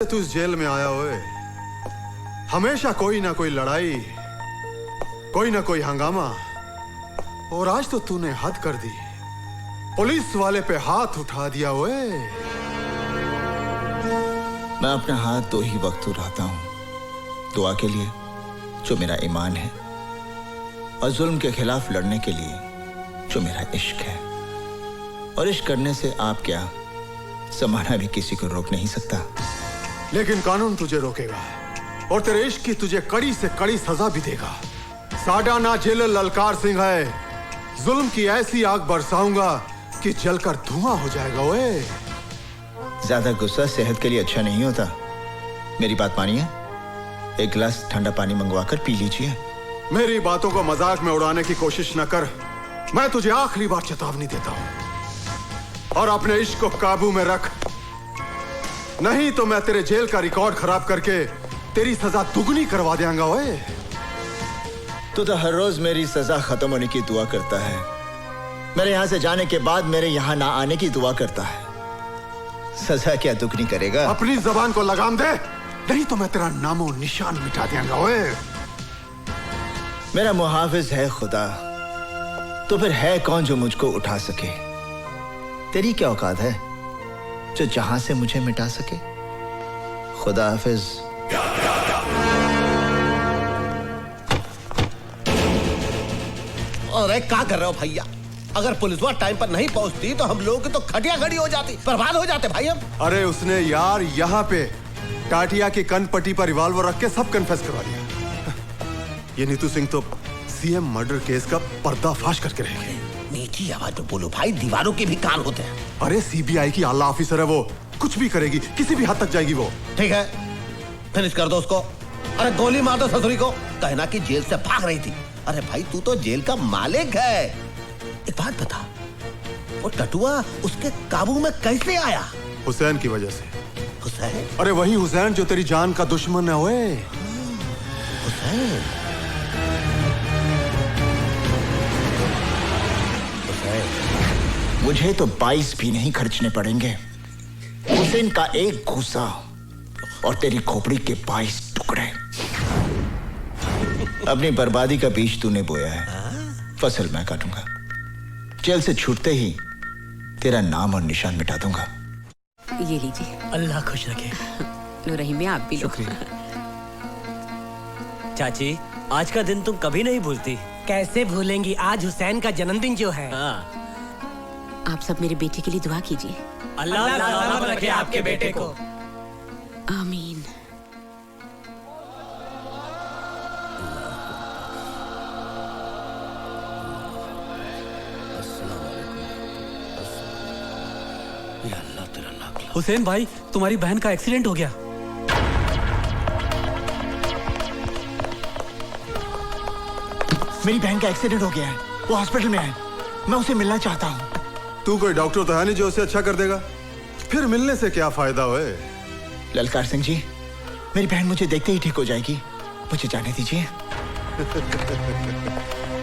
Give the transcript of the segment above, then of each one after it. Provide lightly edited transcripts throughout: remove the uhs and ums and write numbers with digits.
तू इस जेल में आया हुए हमेशा कोई ना कोई लड़ाई, कोई ना कोई हंगामा, और आज तो तूने हद कर दी। पुलिस वाले पे हाथ उठा दिया हुए। मैं अपना हाथ दो ही वक्त उठाता हूं, दुआ के लिए जो मेरा ईमान है, और जुल्म के खिलाफ लड़ने के लिए जो मेरा इश्क है। और इश्क करने से आप क्या, जमाना भी किसी को रोक नहीं सकता। लेकिन कानून तुझे रोकेगा और तेरे इश्क की तुझे कड़ी से कड़ी सजा भी देगा। साडा ना जेलर ललकार सिंह है, जुल्म की ऐसी आग बरसाऊंगा कि जलकर धुआं हो जाएगा। ओए ज्यादा गुस्सा सेहत के लिए अच्छा नहीं होता। मेरी बात मानिए, एक गिलास ठंडा पानी मंगवाकर पी लीजिए। मेरी बातों को मजाक में उड़ाने की कोशिश न कर। मैं तुझे आखिरी बार चेतावनी देता हूं, और अपने इश्क को काबू में रख, नहीं तो मैं तेरे जेल का रिकॉर्ड खराब करके तेरी सजा दुगनी करवा देंगा। ओए तू तो हर रोज मेरी सजा खत्म होने की दुआ करता है, मेरे यहां से जाने के बाद मेरे यहां ना आने की दुआ करता है। सजा क्या दुगनी करेगा? अपनी जबान को लगाम दे, नहीं तो मैं तेरा नामो निशान मिटा देंगा। ओए मेरा मुहाफिज है खुदा, तो फिर है कौन जो मुझको उठा सके? तेरी क्या औकात है जो जहां से मुझे मिटा सके? खुदा हाफिज। अरे क्या कर रहे हो भैया? अगर पुलिस वाला टाइम पर नहीं पहुंचती तो हम लोगों की तो खटिया खड़ी हो जाती, बर्बाद हो जाते भाई हम। अरे उसने यार यहाँ पे टाटिया की कनपट्टी पर रिवॉल्वर रख के सब कन्फेस करवा दिया। ये नीतू सिंह तो सीएम मर्डर केस का पर्दाफाश करके रहेगी। नीची आवाज में बोलो भाई, दीवारों के भी कान होते हैं। अरे सीबीआई की आला ऑफिसर है वो, कुछ भी करेगी, किसी भी हद तक जाएगी वो। ठीक है, फिनिश कर दो उसको। अरे गोली मार दो ससुरी को, कहना कि जेल से भाग रही थी। अरे भाई तू तो जेल का मालिक है। एक बात बता, वो टटुआ उसके काबू में कैसे आया? हुसैन की वजह से। हुसैन? अरे वही हुसैन जो तेरी जान का दुश्मन है। ओए हुसैन? मुझे तो 22 भी नहीं खर्चने पड़ेंगे। हुसैन का एक घूसा और तेरी खोपड़ी के 22 टुकड़े। अपनी बर्बादी का बीज तूने बोया है, फसल मैं काटूंगा। जेल से छूटते ही तेरा नाम और निशान मिटा दूंगा। ये लीजिए। अल्लाह खुश रखे। लो रहीम में आप भी लो। चाची, आज का दिन तुम कभी नहीं भूलती। कैसे भूलेंगी, आज हुसैन का जन्मदिन जो है। हाँ। आप सब मेरे बेटे के लिए दुआ कीजिए। अल्लाह सलामत रखे आपके बेटे को। आमीन। हुसैन भाई, तुम्हारी बहन का एक्सीडेंट हो गया। मेरी बहन का एक्सीडेंट हो गया है, वो हॉस्पिटल में है। मैं उसे मिलना चाहता हूँ। तू कोई डॉक्टर तो है नहीं जो उसे अच्छा कर देगा, फिर मिलने से क्या फायदा होए? ललकार सिंह जी, मेरी बहन मुझे देखते ही ठीक हो जाएगी, मुझे जाने दीजिए।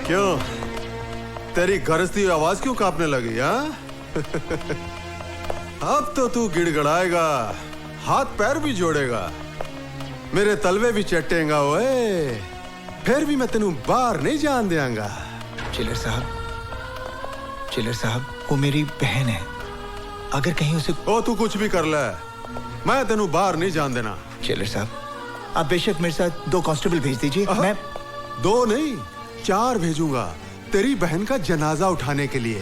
क्यों, तेरी गरजती आवाज क्यों कांपने लगी? हाँ? अब तो तू गिड़गड़ाएगा, हाथ पैर भी जोड़ेगा, मेरे तलवे भी चटेगा। ओए फिर भी मैं तेनू बाहर नहीं जान देंगा। चिलर साहब, वो मेरी बहन है, अगर कहीं उसे। ओ तू कुछ भी कर ले, मैं तेनू बाहर नहीं जान देना। चिलर साहब, आप बेशक मेरे साथ 2 कांस्टेबल भेज दीजिए। मैं 2 नहीं 4 भेजूंगा तेरी बहन का जनाजा उठाने के लिए।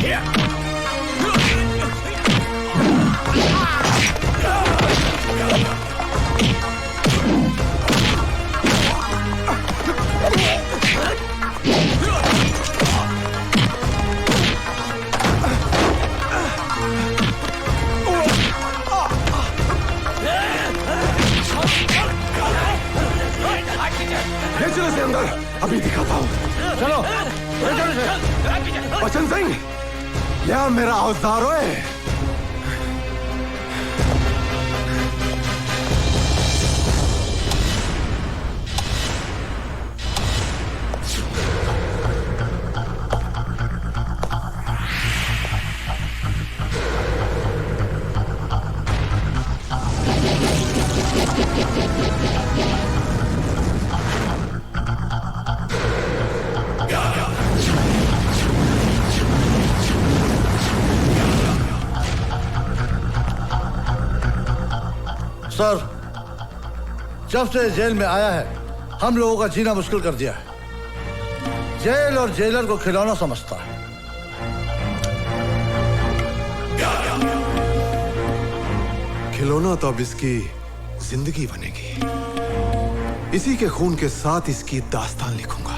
ले चलो इसे अंदर, अभी दिखाता हूँ। चलो ले चलो इसे। बचन सिंह, क्या मेरा औजार है? सर, जब से जेल में आया है हम लोगों का जीना मुश्किल कर दिया है। जेल और जेलर को खिलौना समझता है। खिलौना तो अब इसकी जिंदगी बनेगी। इसी के खून के साथ इसकी दास्तान लिखूंगा।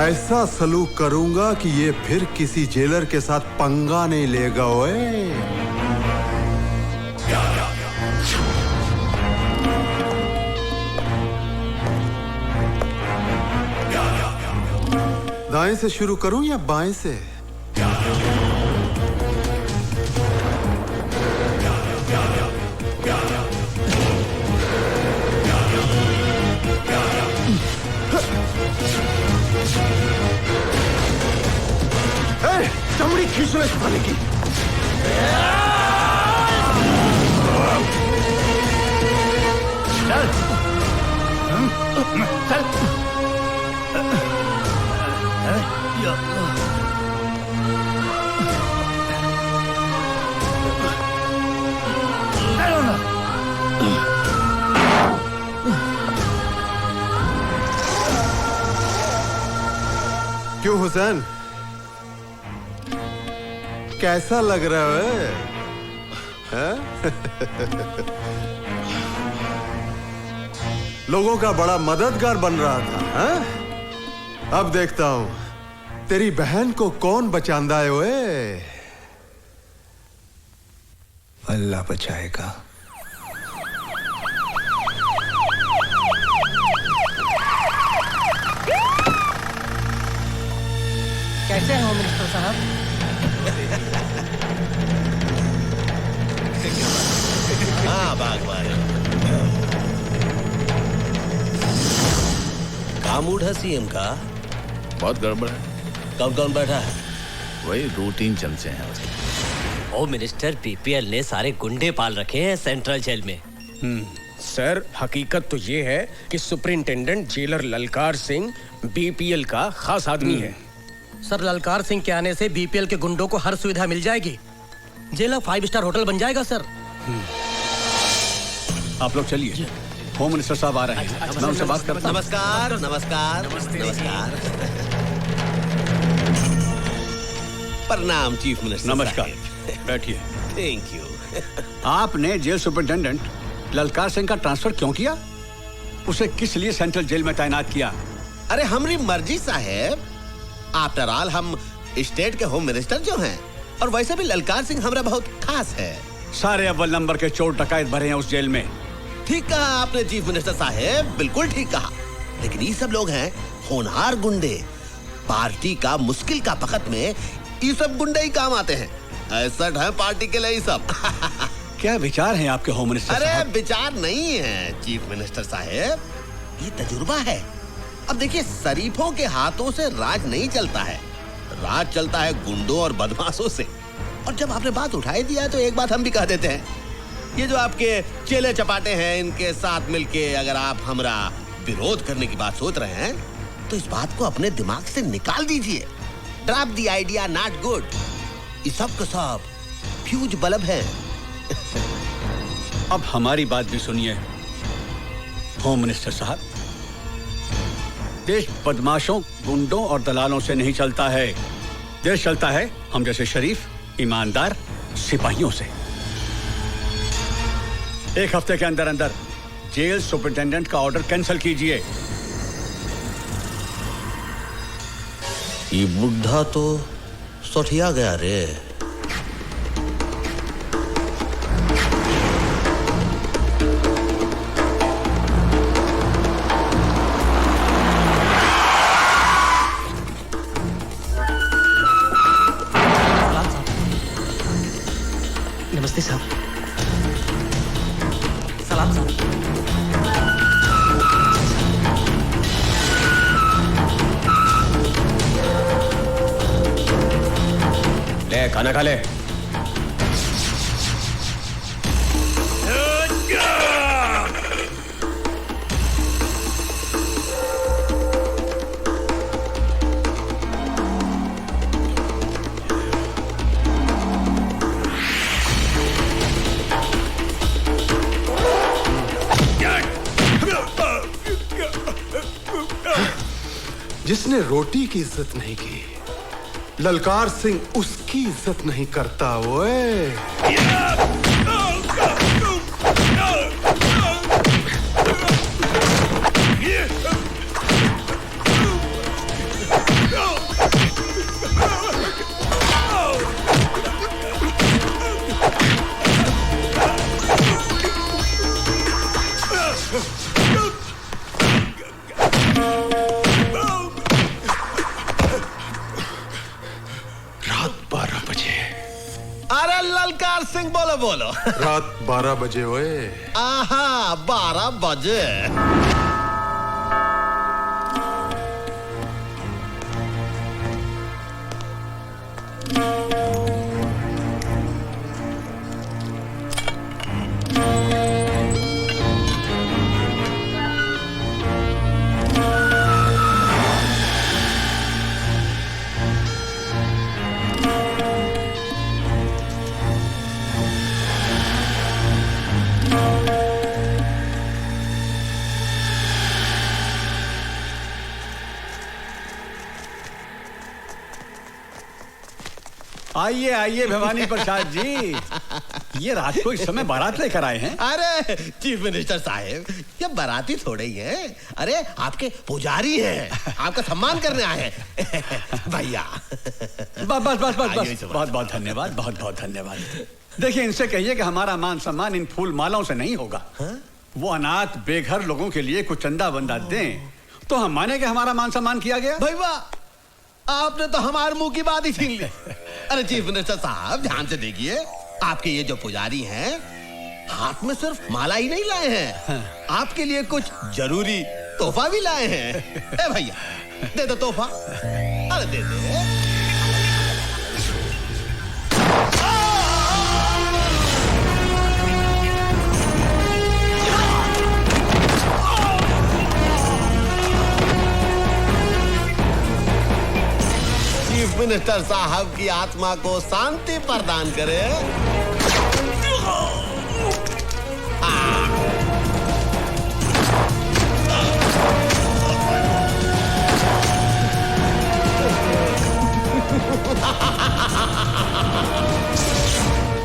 ऐसा सलूक करूंगा कि ये फिर किसी जेलर के साथ पंगा नहीं लेगा। ओए दाएं से शुरू करूं या बाएं से? चमड़ी खींच ले साले की। चल चल। क्यों हुसैन, कैसा लग रहा है? लोगों का बड़ा मददगार बन रहा था, हा? अब देखता हूं तेरी बहन को कौन बचांदा है। ओए अल्लाह बचाएगा। कैसे हैं होम मिनिस्टर साहब? हाँ भागवान, काम मूड है सीएम का? बहुत गड़बड़ है। कौन कौन बैठा है? वही रूटीन चमचे हैं उसके। होम मिनिस्टर बीपीएल ने सारे गुंडे पाल रखे हैं सेंट्रल जेल में। सर, हकीकत तो ये है कि सुपरिंटेंडेंट जेलर ललकार सिंह बीपीएल का खास आदमी है। सर, ललकार सिंह के आने से बीपीएल के गुंडों को हर सुविधा मिल जाएगी। जेल 5 स्टार होटल बन जाएगा सर। आप लोग चलिए, होम मिनिस्टर साहब आ रहे हैं। मैं उनसे बात करता हूं। नमस्कार नमस्कार नमस्कार। प्रणाम चीफ मिनिस्टर। नमस्कार, बैठिए। Thank you. आपने जेल सुपरिटेंडेंट ललकार सिंह का ट्रांसफर क्यों किया? उसे किस लिए सेंट्रल जेल में तैनात किया? अरे हमारी मर्जी साहेब। आफ्टर ऑल हम स्टेट के होम मिनिस्टर जो हैं, और वैसे भी ललकार सिंह हमारा बहुत खास है। सारे अव्वल नंबर के चोर डकैत भरे हैं उस जेल में। ठीक कहा आपने चीफ मिनिस्टर साहेब, बिल्कुल ठीक कहा। लेकिन ये सब लोग हैं होनहार गुंडे। पार्टी का मुश्किल का वक्त में ये सब गुंडे ही काम आते हैं। ऐसा है पार्टी के लिए ये सब। क्या विचार हैं आपके होम मिनिस्टर अरे साहब? विचार नहीं है चीफ मिनिस्टर साहेब, ये तजुर्बा है। अब देखिए, शरीफों के हाथों से राज नहीं चलता है, राज चलता है गुंडों और बदमाशों से। और जब आपने बात उठाई दिया तो एक बात हम भी कह देते हैं, ये जो आपके चेले चपाटे हैं, इनके साथ मिलके अगर आप हमारा विरोध करने की बात सोच रहे हैं तो इस बात को अपने दिमाग से निकाल दीजिए। Drop the idea, not good. ये सब का सब फ्यूज बल्ब है। अब हमारी बात भी सुनिए होम मिनिस्टर साहब। देश बदमाशों, गुंडों और दलालों से नहीं चलता है। देश चलता है हम जैसे शरीफ ईमानदार सिपाहियों से। एक हफ्ते के अंदर अंदर जेल सुपरिटेंडेंट का ऑर्डर कैंसिल कीजिए। ये बुढ़ा तो सठिया गया रे। नमस्ते साहब। सलाम साहब। ले खाना खा ले। जिसने रोटी की इज्जत नहीं की, ललकार सिंह उसकी इज्जत नहीं करता। ओए ललकार सिंह बोलो बोलो। रात 12 बजे हुए। आहा 12 बजे। आइए आइए भवानी प्रसाद जी, ये रात को इस समय बारात लेकर आए हैं। अरे चीफ मिनिस्टर साहब, ये बाराती थोड़े ही हैं। अरे आपके पुजारी हैं, आपका सम्मान करने आए हैं भैया। बस बस बस बस, बहुत बहुत धन्यवाद, बहुत बहुत धन्यवाद। देखिए इनसे कहिए कि हमारा मान सम्मान इन फूल मालाओं से नहीं होगा। वो अनाथ बेघर लोगों के लिए कुछ चंदा बंदा दें तो हम माने कि हमारा मान सम्मान किया गया। भाई वाह, आपने तो हमारे मुंह की बात ही छीन ली। अरे चीफ मिनिस्टर साहब ध्यान से देखिए, आपके ये जो पुजारी हैं हाथ में सिर्फ माला ही नहीं लाए हैं, आपके लिए कुछ जरूरी तोहफा भी लाए हैं। ए भैया दे दो तोहफा। अरे दे दे। चीफ मिनिस्टर साहब की आत्मा को शांति प्रदान करे।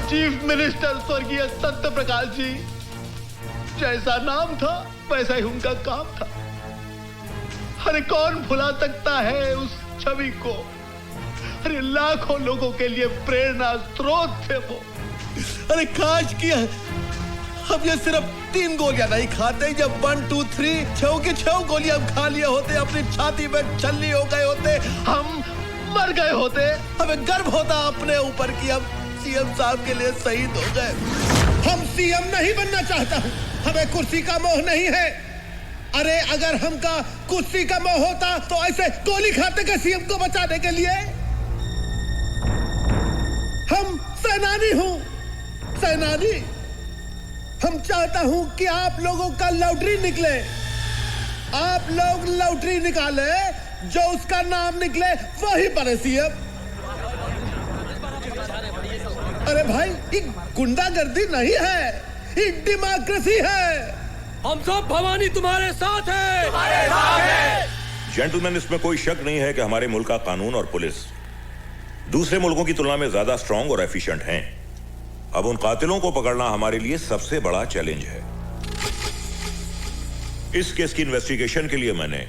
चीफ मिनिस्टर स्वर्गीय सत्य प्रकाश जी, जैसा नाम था वैसा ही उनका काम था। अरे कौन भुला सकता है उस छवि को। अरे लाखों लोगों के लिए प्रेरणा स्रोत थे वो। अरे काश किया हम ये सिर्फ 3 गोलियां नहीं खाते, जब 1 2 3 6 की 6 गोलियां हम खा लिए होते, अपनी छाती में छल्ली हो गए होते, हम मर गए होते। हमें गर्व होता अपने ऊपर कि हम सीएम साहब के लिए शहीद हो गए। हम सीएम नहीं बनना चाहता हूं, हमें कुर्सी का मोह नहीं है। अरे अगर हमका कुर्सी का मोह होता तो ऐसे गोली खाते के सीएम को बचाने के लिए। हम सेनानी हूं, सेनानी। हम चाहता हूं कि आप लोगों का लॉटरी निकले, आप लोग लॉटरी निकाले, जो उसका नाम निकले वही बने सीएम। अरे भाई ये गुंडागर्दी नहीं है, ये डेमोक्रेसी है। हम सब भवानी तुम्हारे साथ हैं। जेंटलमैन, इसमें कोई शक नहीं है कि हमारे मुल्क का कानून और पुलिस दूसरे मुल्कों की तुलना में ज्यादा स्ट्रांग और एफिशिएंट हैं। अब उन कातिलों को पकड़ना हमारे लिए सबसे बड़ा चैलेंज है। इस केस की इन्वेस्टिगेशन के लिए मैंने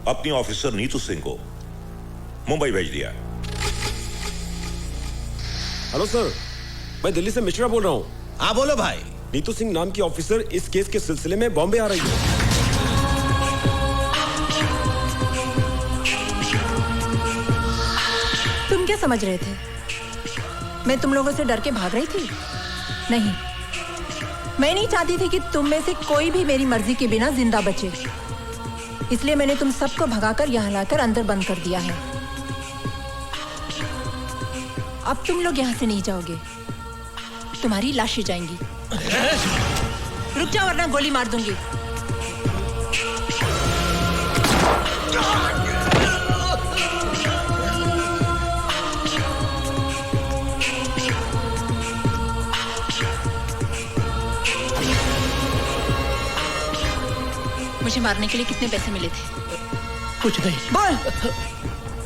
अपनी ऑफिसर नीतू सिंह को मुंबई भेज दिया। हेलो सर, मैं दिल्ली से मिश्रा बोल रहा हूँ। हाँ बोलो भाई। नीतू सिंह नाम की ऑफिसर इस केस के सिलसिले में बॉम्बे आ रही है। तुम क्या समझ रहे थे? मैं तुम लोगों से डर के भाग रही थी? नहीं, मैं नहीं चाहती थी कि तुम में से कोई भी मेरी मर्जी के बिना जिंदा बचे। इसलिए मैंने तुम सबको भगाकर यहाँ लाकर अंदर बंद कर दिया है। अब तुम लोग यहाँ से नहीं जाओगे, तुम्हारी लाशें जाएंगी। रुक जाओ वरना गोली मार दूंगी। मुझे मारने के लिए कितने पैसे मिले थे? कुछ नहीं। बोल।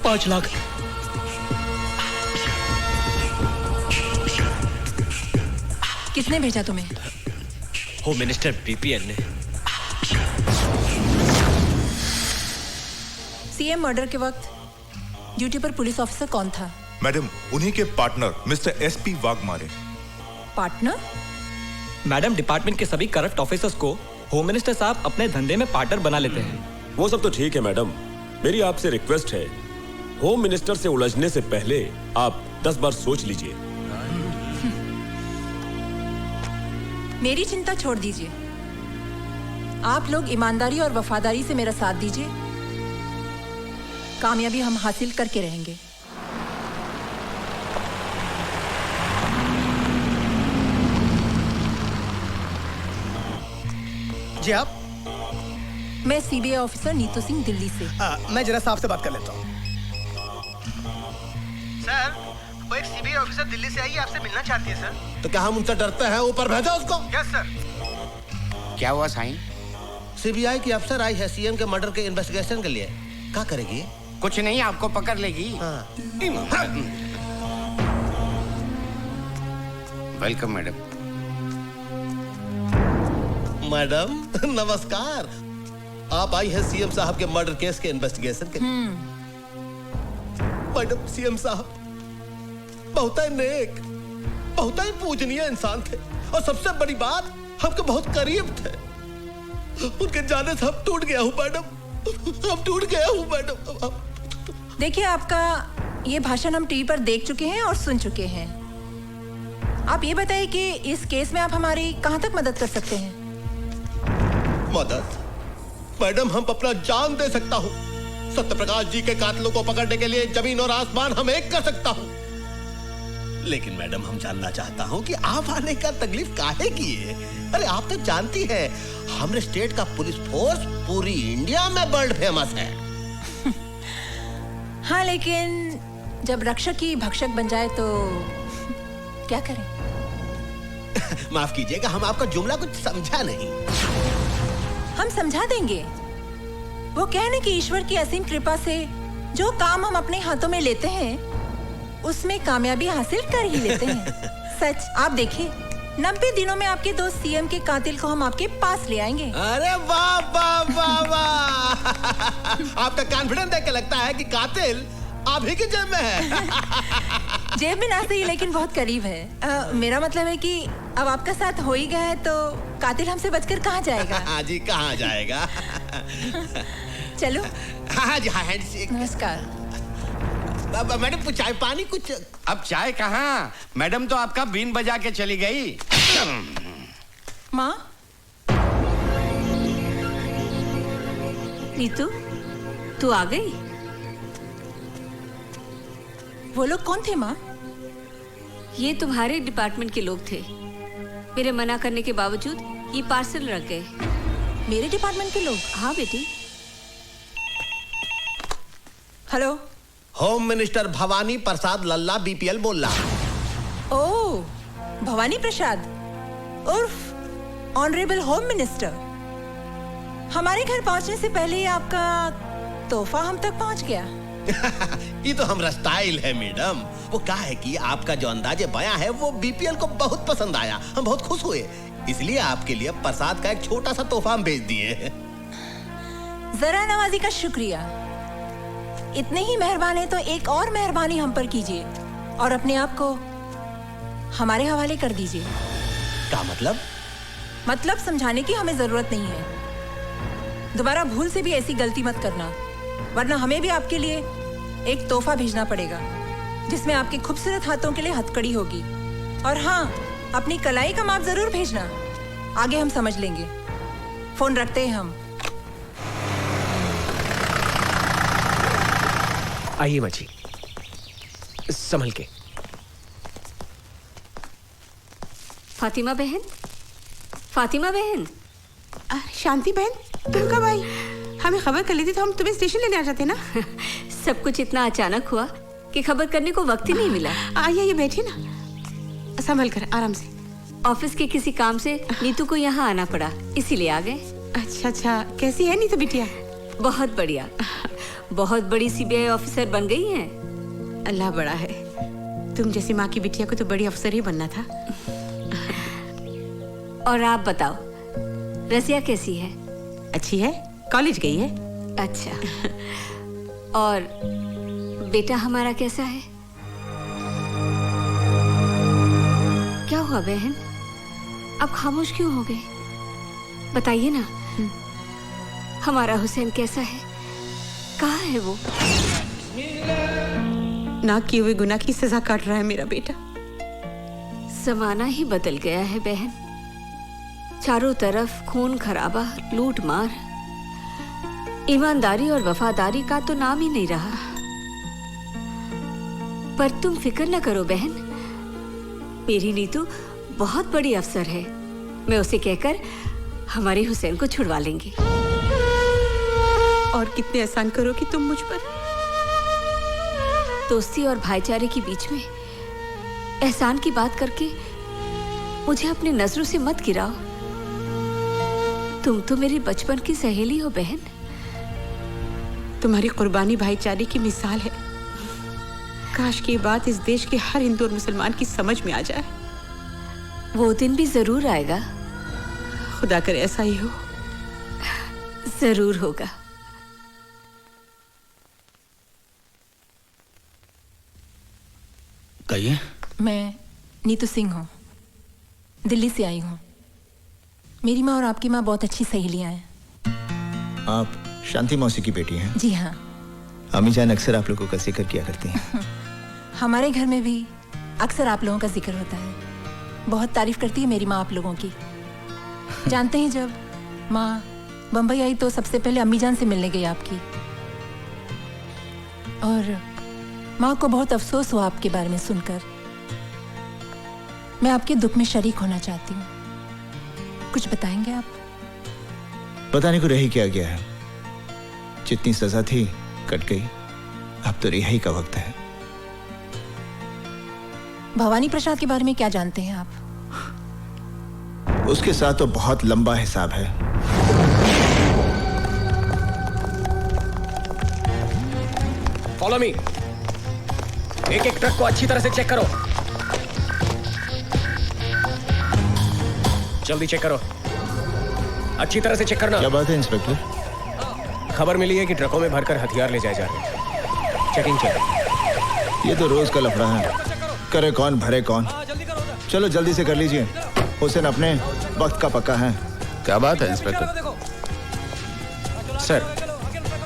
5 लाख। किसने भेजा तुम्हें? होम मिनिस्टर बीपीएल ने। सीएम मर्डर के वक्त ड्यूटी पर पुलिस ऑफिसर कौन था? मैडम, उन्हीं के partner mister SP Waghmare. Partner? Madam, department के सभी करप्ट ऑफिसर्स को होम मिनिस्टर साहब अपने धंधे में पार्टनर बना लेते हैं। वो सब तो ठीक है मैडम, मेरी आपसे रिक्वेस्ट है, होम मिनिस्टर से उलझने से पहले आप 10 बार सोच लीजिए। मेरी चिंता छोड़ दीजिए। आप लोग ईमानदारी और वफादारी से मेरा साथ दीजिए, कामयाबी हम हासिल करके रहेंगे। जी आप? मैं सीबीआई ऑफिसर नीतू सिंह, दिल्ली से। मैं जरा साहब से बात कर लेता हूँ। सर, वो एक सीबीआई ऑफिसर दिल्ली से आई है, आपसे मिलना चाहती है सर। तो क्या हम उनसे डरते हैं? ऊपर भेजा उसको। Yes sir. क्या हुआ साईं? सीबीआई की अफसर आई है सीएम के मर्डर के इन्वेस्टिगेशन के लिए। क्या करेगी? कुछ नहीं, आपको पकड़ लेगी। Welcome madam. मैडम नमस्कार। आप आई है सीएम साहब के मर्डर केस के इन्वेस्टिगेशन के लिए। मैडम, सीएम साहब बहुत ही नेक, बहुत ही पूजनीय इंसान थे और सबसे बड़ी बात, हमके बहुत करीब थे। उनके जाने से हम टूट गया हूँ मैडम, हम टूट गया हूँ मैडम। देखिए, आपका ये भाषण हम टीवी पर देख चुके हैं और सुन चुके हैं। आप ये बताइए कि इस केस में आप हमारी कहां तक मदद कर सकते हैं? मदद? मैडम, हम अपना जान दे सकता हूँ। सत्यप्रकाश जी के कातिलों को पकड़ने के लिए जमीन और आसमान हम एक कर सकता हूँ। लेकिन मैडम, हम जानना चाहता हूँ कि आप आने का तकलीफ काहे की है? अरे आप तो जानती हैं, हमारे स्टेट का पुलिस फोर्स पूरी इंडिया में वर्ल्ड फेमस है। हाँ, लेकिन जब रक्षक ही भक्षक बन जाए तो क्या करें? माफ कीजिएगा, हम आपका जुमला कुछ समझा नहीं। हम समझा देंगे। वो कहने कि ईश्वर की असीम कृपा से जो काम हम अपने हाथों में लेते हैं उसमें कामयाबी हासिल कर ही लेते हैं। सच, आप देखिए, 90 दिनों में आपके दोस्त सीएम के कातिल को हम आपके पास ले आएंगे। अरे वाह वाह वाह वाह! आपका कॉन्फिडेंस देख के लगता है कि कातिल आप ही की जेब में है। जेब में ना सही, लेकिन बहुत करीब है। मेरा मतलब है कि अब आपका साथ हो ही गया है तो कातिल हमसे बचकर कहाँ जाएगा? हाँ जी, कहाँ जाएगा? चलो। हाँ जी, हाँ। नमस्कार। मैडम, चाय पानी कुछ? अब चाय कहाँ? मैडम तो आपका बीन बजा के चली गई। माँ? नीतू, तू आ गई? वो लोग कौन थे माँ? ये तुम्हारे डिपार्टमेंट के लोग थे। मेरे मना करने के बावजूद ये पार्सल रख गए। मेरे डिपार्टमेंट के लोग? हाँ बेटी। हेलो, होम मिनिस्टर भवानी प्रसाद लल्ला बीपीएल बोल रहा। ओह, भवानी प्रसाद उर्फ ऑनरेबल होम मिनिस्टर। हमारे घर पहुंचने से पहले ही आपका तोहफा हम तक पहुंच गया। ये तो हमारा स्टाइल है मैडम। वो क्या है कि आपका जो अंदाजे बयां है वो बीपीएल को बहुत पसंद आया, हम बहुत खुश हुए, इसलिए आपके लिए प्रसाद का एक छोटा सा तोहफा हम भेज दिए। जरा नवाजी का शुक्रिया। इतने ही मेहरबान है तो एक और मेहरबानी हम पर कीजिए और अपने आप को हमारे हवाले कर दीजिए। क्या मतलब? मतलब समझाने की हमें जरूरत नहीं है। दोबारा भूल से भी ऐसी गलती मत करना, वरना हमें भी आपके लिए एक तोहफा भेजना पड़ेगा जिसमें आपके खूबसूरत हाथों के लिए हथकड़ी होगी। और हाँ, अपनी कलाई का माप जरूर भेजना, आगे हम समझ लेंगे। फोन रखते हैं हम। आइए माँ जी, संभल के। फातिमा बहन, फातिमा बहन। शांति बहन, तुम कब आई? हमें खबर कर लेती तो हम तुम्हें स्टेशन लेने आ जाते ना। सब कुछ इतना अचानक हुआ कि खबर करने को वक्त ही नहीं मिला। आइए बैठिए ना, संभल कर, आराम से। ऑफिस के किसी काम से नीतू को यहाँ आना पड़ा, इसीलिए आ गए। अच्छा अच्छा, कैसी है नीतू बिटिया? बहुत बढ़िया, बहुत बड़ी सीबीआई ऑफिसर बन गई हैं। अल्लाह बड़ा है, तुम जैसी माँ की बिटिया को तो बड़ी अफसर ही बनना था। और आप बताओ, रसिया कैसी है? अच्छी है, कॉलेज गई है। अच्छा, और बेटा हमारा कैसा है? क्या हुआ बहन, अब खामोश क्यों हो गए? बताइए ना, हमारा हुसैन कैसा है? कहाँ है वो? ना किए हुए गुनाह की सजा काट रहा है मेरा बेटा। जमाना ही बदल गया है बहन, चारों तरफ खून खराबा, लूट मार, ईमानदारी और वफादारी का तो नाम ही नहीं रहा। पर तुम फिक्र न करो बहन, मेरी नीतू बहुत बड़ी अफसर है, मैं उसे कहकर हमारे हुसैन को छुड़वा लेंगी। और कितने एहसान करोगी तुम मुझ पर। दोस्ती और भाईचारे के बीच में एहसान की बात करके मुझे अपनी नजरों से मत गिराओ। तुम तो मेरी बचपन की सहेली हो बहन। तुम्हारी कुर्बानी भाईचारे की मिसाल है। काश की ये बात इस देश के हर हिंदू और मुसलमान की समझ में आ जाए। वो दिन भी जरूर आएगा, खुदा करे ऐसा ही हो। जरूर होगा। कहिए। मैं नीतू सिंह हूँ, दिल्ली से आई हूँ। मेरी माँ और आपकी माँ बहुत अच्छी सहेलियाँ हैं। आप शांति मौसी की बेटी हैं? जी हाँ। अम्मी जान अक्सर आप लोगों का जिक्र किया करती हैं। हमारे घर में भी अक्सर आप लोगों का जिक्र होता है। बहुत तारीफ करती है मेरी माँ आप लोगों की। जानते हैं, जब माँ बम्बई आई तो सबसे पहले अम्मी जान से मिलने गई आपकी, और माँ को बहुत अफसोस हुआ आपके बारे में सुनकर। मैं आपके दुख में शरीक होना चाहती हूँ। कुछ बताएंगे आप? बताने को रही क्या गया है, जितनी सजा थी कट गई, अब तो रिहाई का वक्त है। भवानी प्रसाद के बारे में क्या जानते हैं आप? उसके साथ तो बहुत लंबा हिसाब है। Follow me. एक एक ट्रक को अच्छी तरह से चेक करो। जल्दी चेक करो, अच्छी तरह से चेक करना। क्या बात है इंस्पेक्टर? खबर मिली है कि ट्रकों में भरकर हथियार ले जाए जा रहे हैं। चेकिंग चलो। ये तो रोज का लफड़ा है, करे कौन भरे कौन। चलो जल्दी से कर लीजिए, हुसैन अपने वक्त का पक्का है। क्या बात है इंस्पेक्टर? सर,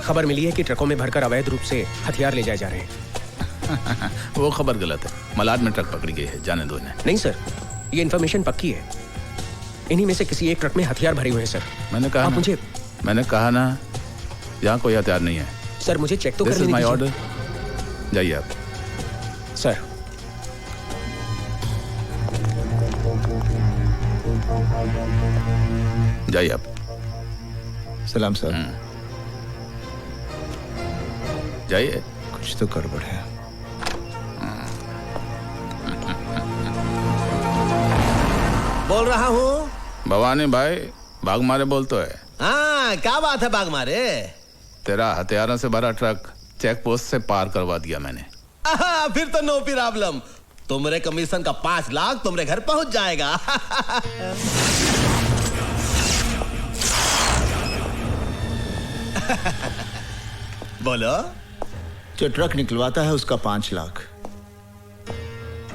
खबर मिली है कि ट्रकों में भरकर अवैध रूप से हथियार ले जाए जा रहे हैं। वो खबर गलत है, मलाड में ट्रक पकड़ी गई है, जाने दो इन्हें। नहीं सर, ये इन्फॉर्मेशन पक्की है। इन्हीं में से किसी एक ट्रक में हथियार भरे हुए हैं सर। मैंने कहा ना यहाँ कोई हथियार नहीं है। सर मुझे चेक तो This करने is my दीजिए। order। जाइए आप। सर, जाइए आप। सलाम सर। जाइए। कुछ तो गड़बड़ है। बोल रहा हूँ। भवानी भाई, भाग मारे बोल तो है। हाँ, क्या बात है भाग मारे? तेरा हथियारों से भरा ट्रक चेक पोस्ट से पार करवा दिया मैंने। फिर तो नो प्रॉब्लम। तुम्हारे कमीशन का 5 लाख तुम्हारे घर पहुंच जाएगा। बोलो। जो ट्रक निकलवाता है उसका 5 लाख,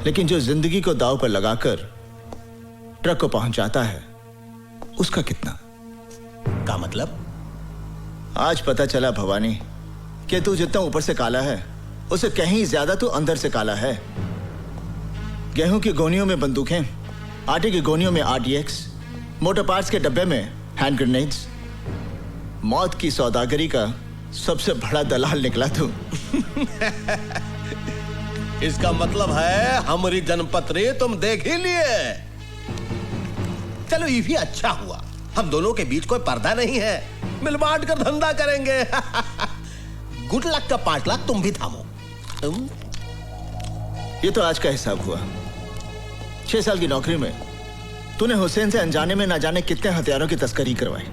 लेकिन जो जिंदगी को दांव पर लगाकर ट्रक को पहुंचाता है उसका कितना? का मतलब? आज पता चला भवानी कि तू जितना ऊपर से काला है उससे कहीं ज्यादा तू अंदर से काला है। गेहूं की गोनियों में बंदूकें, आटे की गोनियों में RDX, मोटर पार्ट्स के डब्बे में हैंड ग्रेनेड्स। मौत की सौदागरी का सबसे बड़ा दलाल निकला तू। इसका मतलब है हमारी जन्मपत्री तुम देख ही लिए। चलो ये भी अच्छा हुआ, हम दोनों के बीच कोई पर्दा नहीं है, मिल बांट कर धंधा करेंगे। गुड लक का 5 लाख तुम भी थामो। ये तो आज का हिसाब हुआ। 6 साल की नौकरी में तूने हुसैन से अनजाने में न जाने कितने हथियारों की तस्करी करवाई,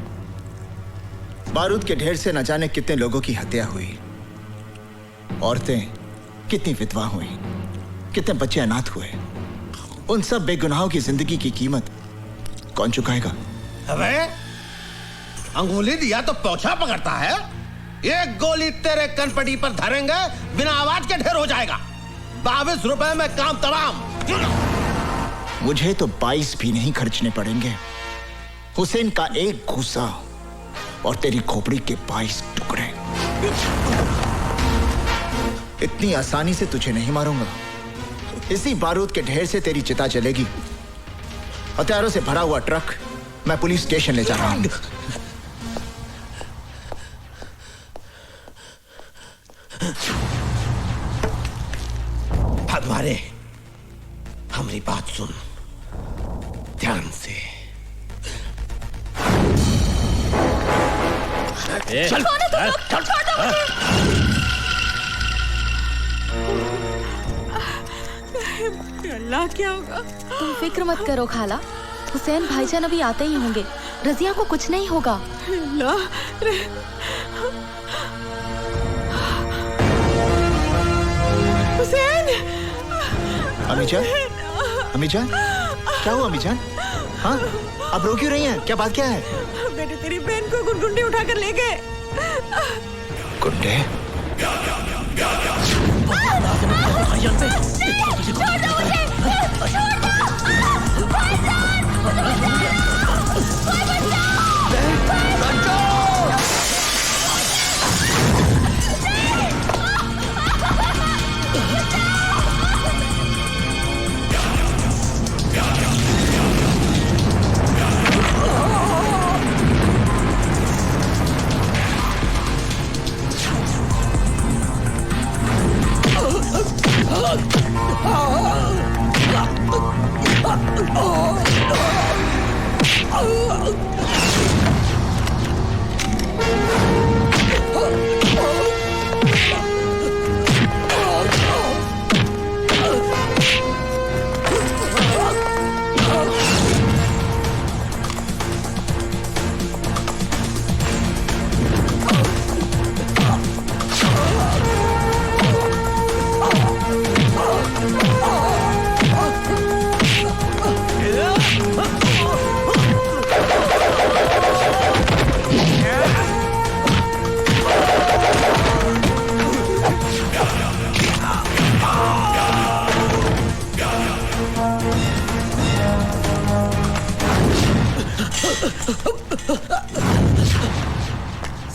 बारूद के ढेर से न जाने कितने लोगों की हत्या हुई, औरतें कितनी विधवा हुई, कितने बच्चे अनाथ हुए। उन सब बेगुनाहों की जिंदगी की कीमत कौन चुकाएगा? अबे अंगुली दिया तो पोछा पकड़ता है। एक गोली तेरे कनपटी पर धरेंगे बिना आवाज के ढेर हो जाएगा। 22 रुपए में काम तमाम। मुझे तो 22 भी नहीं खर्चने पड़ेंगे। हुसैन का एक घूसा और तेरी खोपड़ी के 22 टुकड़े। इतनी आसानी से तुझे नहीं मारूंगा। इसी बारूद के ढेर से तेरी चिता चलेगी। हथियारों से भरा हुआ ट्रक मैं पुलिस स्टेशन ले जा रहा हूं। भगवाने, हमारी बात सुन ध्यान से। चल, अल्लाह क्या होगा? तुम फिक्र मत करो खाला, हुसैन भाईजान अभी आते ही होंगे। रजिया को कुछ नहीं होगा। हुसैन! अमीजान, अमीजान, क्या हुआ अमीजान? हाँ, अब रो क्यों रही हैं? क्या बात क्या है? बेटे तेरी बहन को गुंडे उठाकर ले गए। गुंडे?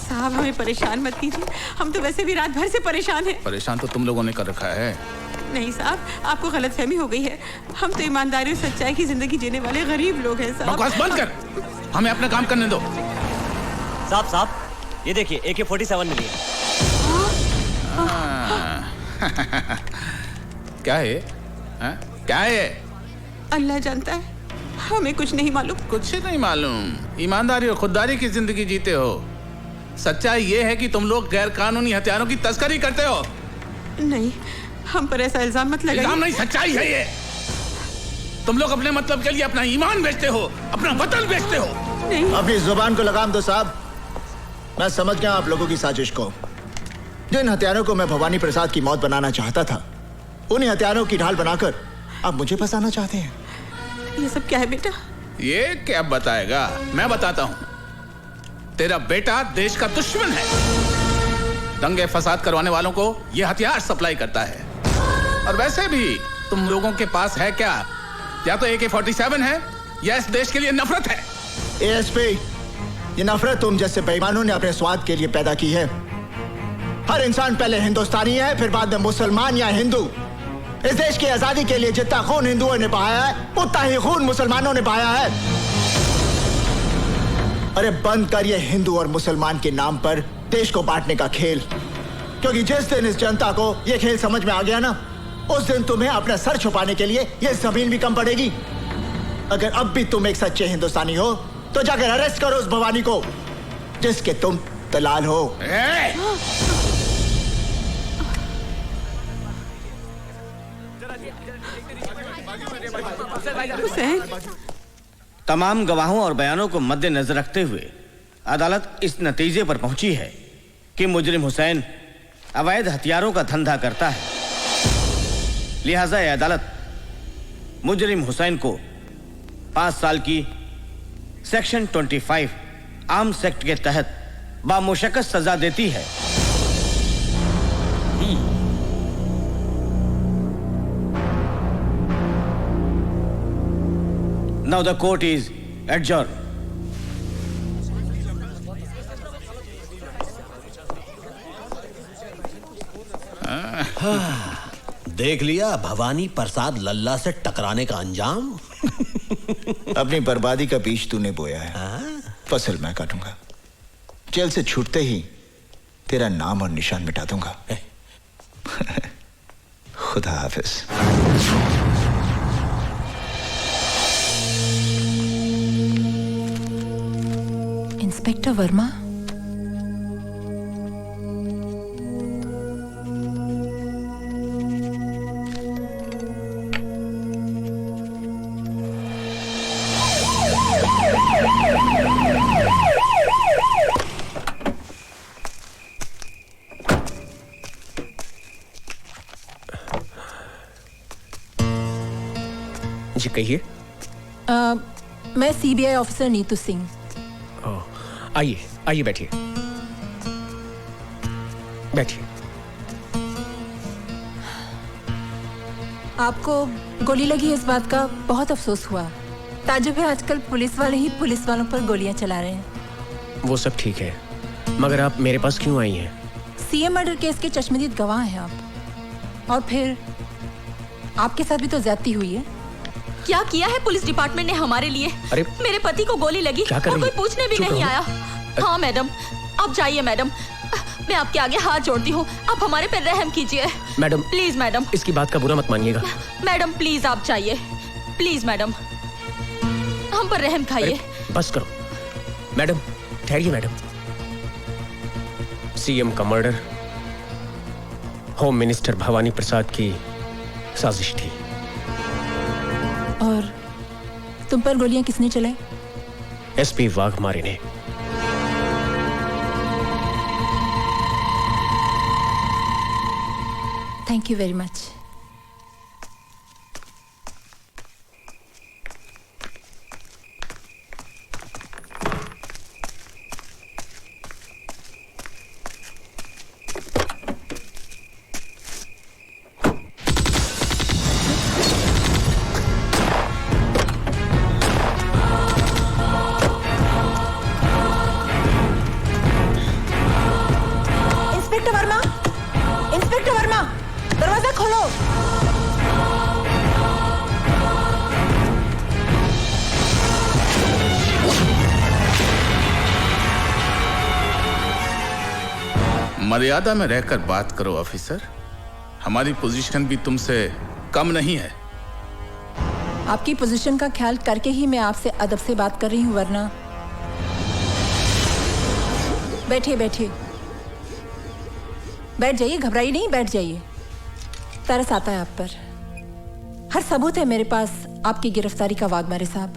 साहब हमें परेशान मत कीजिए, हम तो वैसे भी रात भर से परेशान हैं। परेशान तो तुम लोगों ने कर रखा है। नहीं साहब, आपको गलतफहमी हो गई है। हम तो ईमानदारी और सच्चाई की जिंदगी जीने वाले गरीब लोग हैं साहब। बकवास बंद कर, हमें अपना काम करने दो। साहब, ये देखिए AK-47 मिली है। क्या है? क्या है? अल्लाह जानता है, हमें कुछ नहीं मालूम। कुछ नहीं मालूम? ईमानदारी और खुददारी की जिंदगी जीते हो। सच्चाई ये है कि तुम लोग गैर कानूनी हथियारों की तस्करी करते हो। नहीं, हम पर ऐसा इल्जाम मत लगाइए। इल्जाम नहीं, सच्चाई है ये। तुम लोग अपने मतलब के लिए अपना ईमान बेचते हो, अपना वतन बेचते हो। नहीं। अपनी जुबान को लगाम दो साहब। मैं समझ गया आप लोगों की साजिश को। जिन हथियारों को मैं भवानी प्रसाद की मौत बनाना चाहता था, उन्हीं हथियारों की ढाल बनाकर आप मुझे फंसाना चाहते हैं। ये सब क्या है बेटा? ये क्या बताएगा, मैं बताता हूं। तेरा बेटा देश का दुश्मन है। दंगे फसाद करवाने वालों को ये हथियार सप्लाई करता है। और वैसे भी तुम लोगों के पास है क्या? या तो AK-47 है या इस देश के लिए नफरत है। ASP, ये नफरत तुम जैसे बेईमानों ने अपने स्वाद के लिए पैदा की है। हर इंसान पहले हिंदुस्तानी है, फिर बाद में मुसलमान या हिंदू। इस देश की आजादी के लिए जितना खून हिंदुओं ने बहाया है, उतना ही खून मुसलमानों ने बहाया है। अरे बंद कर ये हिंदू और मुसलमान के नाम पर देश को बांटने का खेल। क्योंकि जिस दिन इस जनता को ये खेल समझ में आ गया ना, उस दिन तुम्हें अपना सर छुपाने के लिए ये जमीन भी कम पड़ेगी। अगर अब भी तुम एक सच्चे हिंदुस्तानी हो तो जाकर अरेस्ट करो उस भवानी को जिसके तुम दलाल हो। तमाम गवाहों और बयानों को मद्देनजर रखते हुए अदालत इस नतीजे पर पहुंची है कि मुजरिम हुसैन अवैध हथियारों का धंधा करता है। लिहाजा यह अदालत मुजरिम हुसैन को 5 साल की सेक्शन 25 आर्म्स एक्ट के तहत बामुशक्कत सजा देती है। Now the court is adjourned. देख लिया भवानी प्रसाद लल्ला से टकराने का अंजाम। अपनी बर्बादी का बीज तूने बोया है, फसल मैं काटूंगा। जेल से छूटते ही तेरा नाम और निशान मिटा दूंगा। खुदा हाफिज। इंस्पेक्टर वर्मा, जी कहिए। मैं CBI ऑफिसर नीतू सिंह। आइए आइए, बैठिए बैठिए। आपको गोली लगी इस बात का बहुत अफसोस हुआ। ताजुब है, आजकल पुलिस वाले ही पुलिस वालों पर गोलियां चला रहे हैं। वो सब ठीक है, मगर आप मेरे पास क्यों आई हैं? CM मर्डर केस के चश्मदीद गवाह हैं आप। और फिर आपके साथ भी तो ज्यादती हुई है। क्या किया है पुलिस डिपार्टमेंट ने हमारे लिए? अरे मेरे पति को गोली लगी और कोई पूछने भी नहीं आया। हाँ मैडम, आप जाइए मैडम, मैं आपके आगे हाथ जोड़ती हूँ, आप हमारे पे रहम कीजिए मैडम। प्लीज मैडम, इसकी बात का बुरा मत मानिएगा। मैडम प्लीज आप जाइए, प्लीज मैडम, हम पर रहम खाइए। बस करो मैडम, ठहरिए मैडम। CM का मर्डर होम मिनिस्टर भवानी प्रसाद की साजिश थी। और तुम पर गोलियां किसने चलाई? SP वाघमारे ने। Thank you very much. Inspector Verma, दरवाजा खोलो। मर्यादा में रहकर बात करो ऑफिसर, हमारी पोजीशन भी तुमसे कम नहीं है। आपकी पोजीशन का ख्याल करके ही मैं आपसे अदब से बात कर रही हूँ, वरना। बैठिए बैठिए, बैठ जाइए, घबराइए नहीं, बैठ जाइए। तरस आता है आप पर। हर सबूत है मेरे पास आपकी गिरफ्तारी का, वाघमारे साहब।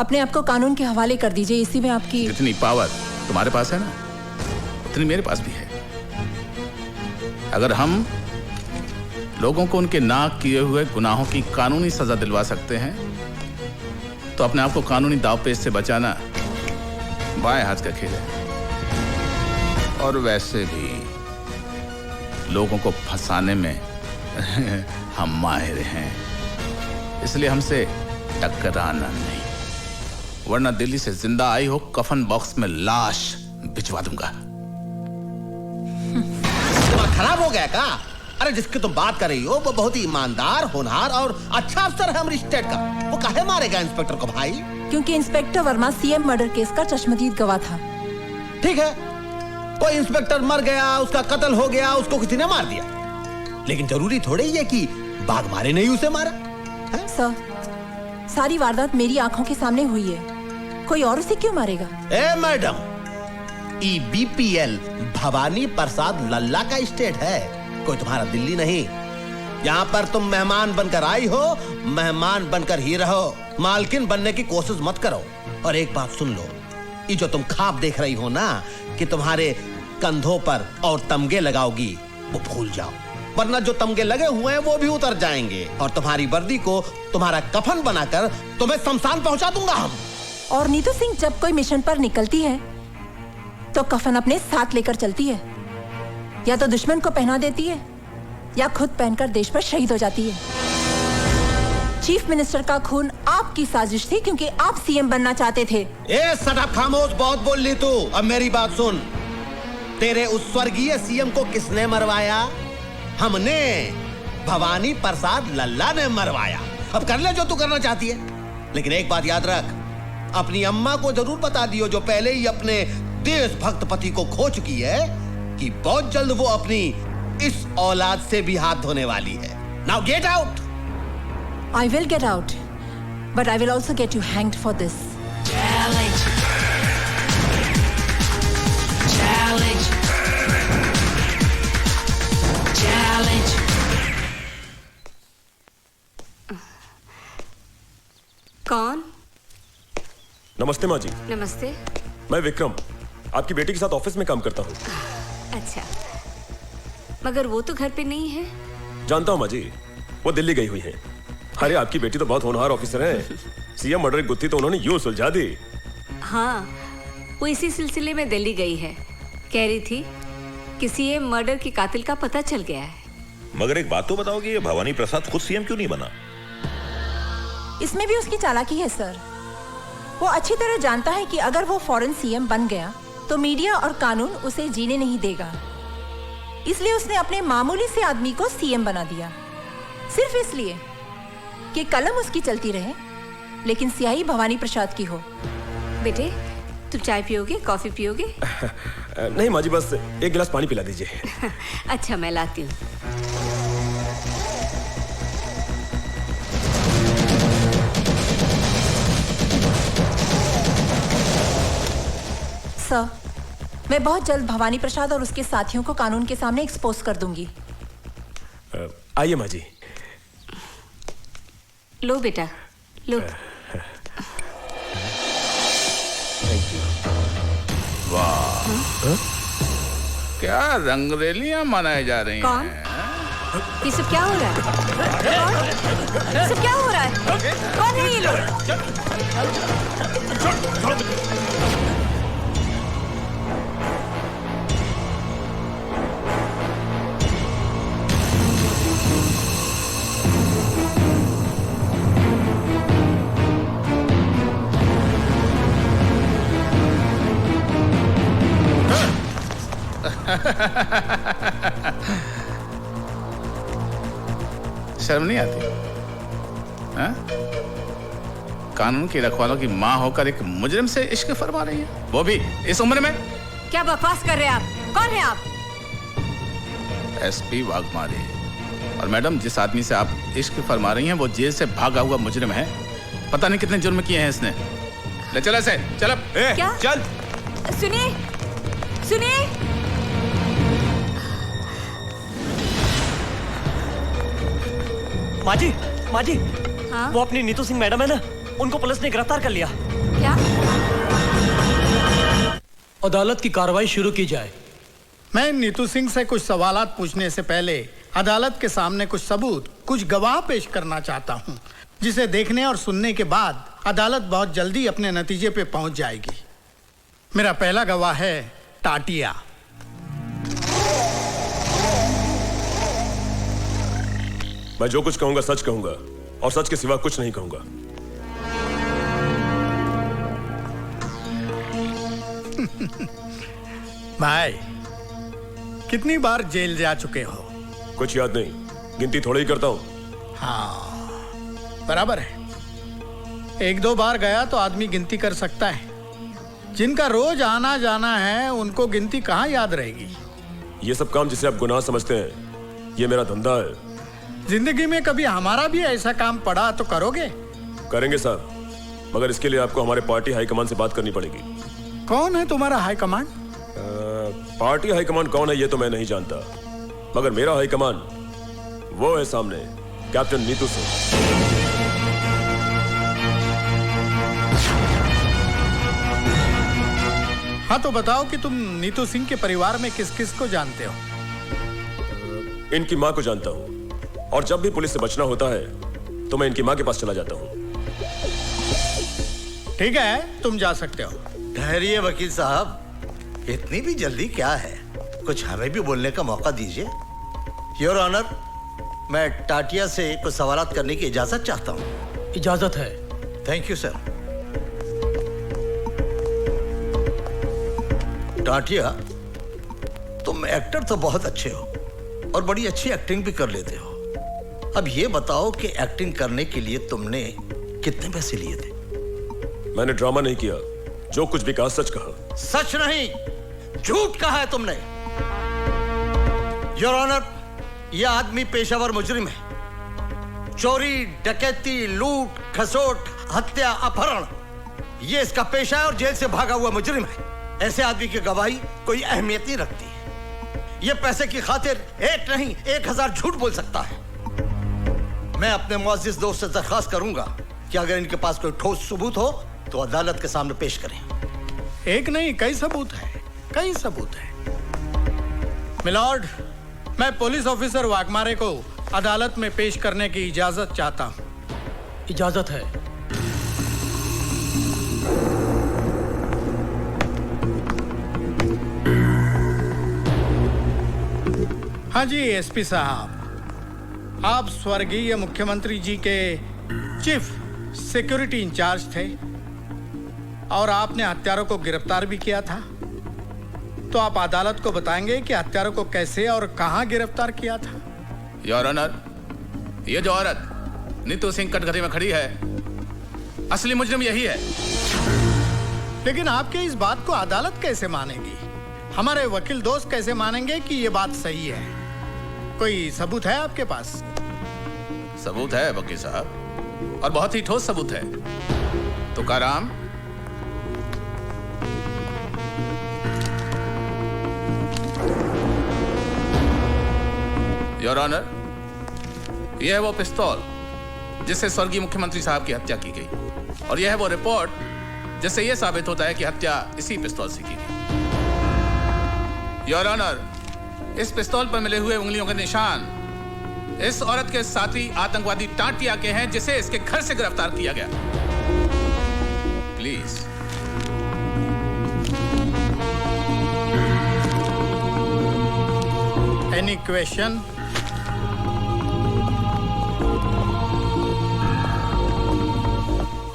अपने आप को कानून के हवाले कर दीजिए, इसी में आपकी जितनी पावर तुम्हारे पास है ना, उतनी मेरे पास भी है। अगर हम लोगों को उनके ना किए हुए गुनाहों की कानूनी सजा दिलवा सकते हैं तो अपने आप को कानूनी दावपेच से बचाना बाएं हाथ का खेल है। और वैसे भी लोगों को फंसाने में हम माहिर हैं, इसलिए हमसे टकराना नहीं, वरना दिल्ली से जिंदा आई हो कफन बॉक्स में लाश भिजवा दूंगा। दिमाग खराब हो गया का? अरे जिसकी तुम बात कर रही हो वो बहुत ही ईमानदार, होनहार और अच्छा अफसर है हमारी स्टेट का। वो काहे मारेगा इंस्पेक्टर को भाई? क्योंकि inspector Verma CM murder case का चश्मदीद गवाह था। ठीक है, कोई इंस्पेक्टर मर गया, उसका कत्ल हो गया, उसको किसी ने मार दिया, लेकिन जरूरी थोड़े ही है कि बाघ मारे नहीं उसे मारा। सर, सारी वारदात मेरी आंखों के सामने हुई है, कोई और उसे क्यों मारेगा? ए मैडम, BPL भवानी प्रसाद लल्ला का स्टेट है, कोई तुम्हारा दिल्ली नहीं। यहाँ पर तुम मेहमान बनकर आई हो, मेहमान बनकर ही रहो, मालकिन बनने की कोशिश मत करो। और एक बात सुन लो, ये जो तुम ख्वाब देख रही हो ना कि तुम्हारे कंधों पर और तमगे लगाओगी, वो भूल जाओ, वरना जो तमगे लगे हुए हैं वो भी उतर जाएंगे और तुम्हारी वर्दी को तुम्हारा कफन बनाकर तुम्हें शमशान पहुंचा दूंगा हम। और नीतू सिंह जब कोई मिशन पर निकलती है तो कफन अपने साथ लेकर चलती है, या तो दुश्मन को पहना देती है या खुद पहनकर देश पर शहीद हो जाती है। चीफ मिनिस्टर का खून आपकी साजिश थी क्योंकि आप सीएम बनना चाहते थे। ए सटा खामोश, बहुत बोल ली तू। अब मेरी बात सुन, तेरे उस स्वर्गीय सीएम को किसने मरवाया? हमने, भवानी प्रसाद लल्ला ने मरवाया। अब कर ले जो तू करना चाहती है, लेकिन एक बात याद रख, अपनी अम्मा को जरूर बता दियो जो पहले ही अपने देशभक्त पति को खो चुकी है कि बहुत जल्द वो अपनी इस औलाद से भी हाथ धोने वाली है। Now get out. I will get out, but I will also get you hanged for this. Challenge. Challenge. Challenge. कौन? नमस्ते माँ जी। नमस्ते। मैं विक्रम, आपकी बेटी के साथ ऑफिस में काम करता हूँ। अच्छा, मगर वो तो घर पे नहीं है। जानता हूँ माँ जी, वो दिल्ली गई हुई है। अरे आपकी बेटी तो बहुत होनहार ऑफिसर है, सीएम मर्डर की गुत्थी तो उन्होंने यूं सुलझा दी। हाँ, वो इसी सिलसिले में दिल्ली गई है। कह रही थी कि सीएम मर्डर के कातिल का पता चल गया है। मगर एक बात तो बताओगे, ये भवानी प्रसाद खुद सीएम क्यों नहीं बना? इसमें भी उसकी चालाकी है सर। वो अच्छी तरह जानता है कि अगर वो फौरन सीएम बन गया तो मीडिया और कानून उसे जीने नहीं देगा, इसलिए उसने अपने मामूली से आदमी को सीएम बना दिया, सिर्फ इसलिए कि कलम उसकी चलती रहे लेकिन स्याही भवानी प्रसाद की हो। बेटे, तुम चाय पियोगे, कॉफी पियोगे? नहीं माँ जी, बस एक गिलास पानी पिला दीजिए। अच्छा, मैं लाती हूँ। सर, मैं बहुत जल्द भवानी प्रसाद और उसके साथियों को कानून के सामने एक्सपोज कर दूंगी। आइए माँ जी। लो बेटा, लो। वाह, क्या रंगरेलियां मनाई जा रही हैं। कौन? ये सब क्या हो रहा है? कौन? ये सब क्या हो रहा है? कौन है ये लोग? शर्म नहीं आती? हा? कानून की रखवालों की माँ होकर एक मुजरिम से इश्क फरमा रही है, वो भी इस उम्र में। क्या बकवास कर रहे हैं आप? कौन है आप? SP वाघमारे। और मैडम, जिस आदमी से आप इश्क फरमा रही हैं वो जेल से भागा हुआ मुजरिम है। पता नहीं कितने जुर्म किए हैं इसने। ले चल ऐसे, चल अब। क्या? चल। सुनिए, सुनिए। माँ जी, माँ जी, हाँ? वो अपनी नीतू सिंह मैडम है ना, उनको पुलिस ने गिरफ्तार कर लिया। क्या? अदालत की कार्रवाई शुरू की जाए। मैं नीतू सिंह से कुछ सवालात पूछने से पहले अदालत के सामने कुछ सबूत, कुछ गवाह पेश करना चाहता हूं, जिसे देखने और सुनने के बाद अदालत बहुत जल्दी अपने नतीजे पे पहुंच जाएगी। मेरा पहला गवाह है टाटिया। मैं जो कुछ कहूंगा सच कहूंगा और सच के सिवा कुछ नहीं कहूंगा। भाई, कितनी बार जेल जा चुके हो? कुछ याद नहीं, गिनती थोड़ा ही करता हूं। हाँ, बराबर है। एक दो बार गया तो आदमी गिनती कर सकता है। जिनका रोज आना जाना है उनको गिनती कहाँ याद रहेगी? ये सब काम जिसे आप गुनाह समझते हैं, ये मेरा धंधा है। जिंदगी में कभी हमारा भी ऐसा काम पड़ा तो करोगे? करेंगे साहब, मगर इसके लिए आपको हमारे पार्टी हाईकमान से बात करनी पड़ेगी। कौन है तुम्हारा हाईकमान? पार्टी हाईकमान कौन है ये तो मैं नहीं जानता, मगर मेरा हाईकमान वो है सामने, कैप्टन नीतू सिंह। हाँ तो बताओ कि तुम नीतू सिंह के परिवार में किस किस को जानते हो? इनकी माँ को जानता हूँ, और जब भी पुलिस से बचना होता है तो मैं इनकी माँ के पास चला जाता हूँ। ठीक है, तुम जा सकते हो। ठहरिए वकील साहब, इतनी भी जल्दी क्या है? कुछ हमें भी बोलने का मौका दीजिए। योर ऑनर, मैं टाटिया से कुछ सवालात करने की इजाजत चाहता हूँ। इजाजत है। Thank you sir. टाटिया, तुम एक्टर तो बहुत अच्छे हो और बड़ी अच्छी एक्टिंग भी कर लेते हो। अब ये बताओ कि एक्टिंग करने के लिए तुमने कितने पैसे लिए थे? मैंने ड्रामा नहीं किया, जो कुछ भी कहा सच कहा। सच नहीं, झूठ कहा है तुमने। योर ऑनर, यह आदमी पेशावर मुजरिम है। चोरी, डकैती, लूट, खसोट, हत्या, अपहरण, यह इसका पेशा है और जेल से भागा हुआ मुजरिम है। ऐसे आदमी की गवाही कोई अहमियत नहीं रखती। यह पैसे की खातिर एक नहीं 1000 झूठ बोल सकता है। मैं अपने मुअज़्ज़िज़ दोस्त से दरख्वास्त करूंगा कि अगर इनके पास कोई ठोस सबूत हो तो अदालत के सामने पेश करें। एक नहीं, कई सबूत है, कई सबूत है। मिलॉर्ड, मैं पुलिस ऑफिसर वाघमारे को अदालत में पेश करने की इजाजत चाहता हूं। इजाजत है। हाँ जी एसपी साहब, आप स्वर्गीय मुख्यमंत्री जी के चीफ सिक्योरिटी इंचार्ज थे और आपने हत्यारों को गिरफ्तार भी किया था। तो आप अदालत को बताएंगे कि हत्यारों को कैसे और कहां गिरफ्तार किया था? योर ऑनर, ये जो औरत नीतू सिंह कटघरे में खड़ी है, असली मुजरिम यही है। लेकिन आपके इस बात को अदालत कैसे मानेगी? हमारे वकील दोस्त कैसे मानेंगे कि ये बात सही है? कोई सबूत है आपके पास? सबूत है वकील साहब, और बहुत ही ठोस सबूत है। तुकाराम, योर ऑनर, यह है वो पिस्तौल जिससे स्वर्गीय मुख्यमंत्री साहब की हत्या की गई, और यह है वो रिपोर्ट जिससे यह साबित होता है कि हत्या इसी पिस्तौल से की गई। योर ऑनर, इस पिस्तौल पर मिले हुए उंगलियों के निशान इस औरत के साथी आतंकवादी टाटिया के हैं, जिसे इसके घर से गिरफ्तार किया गया। प्लीज। Any question?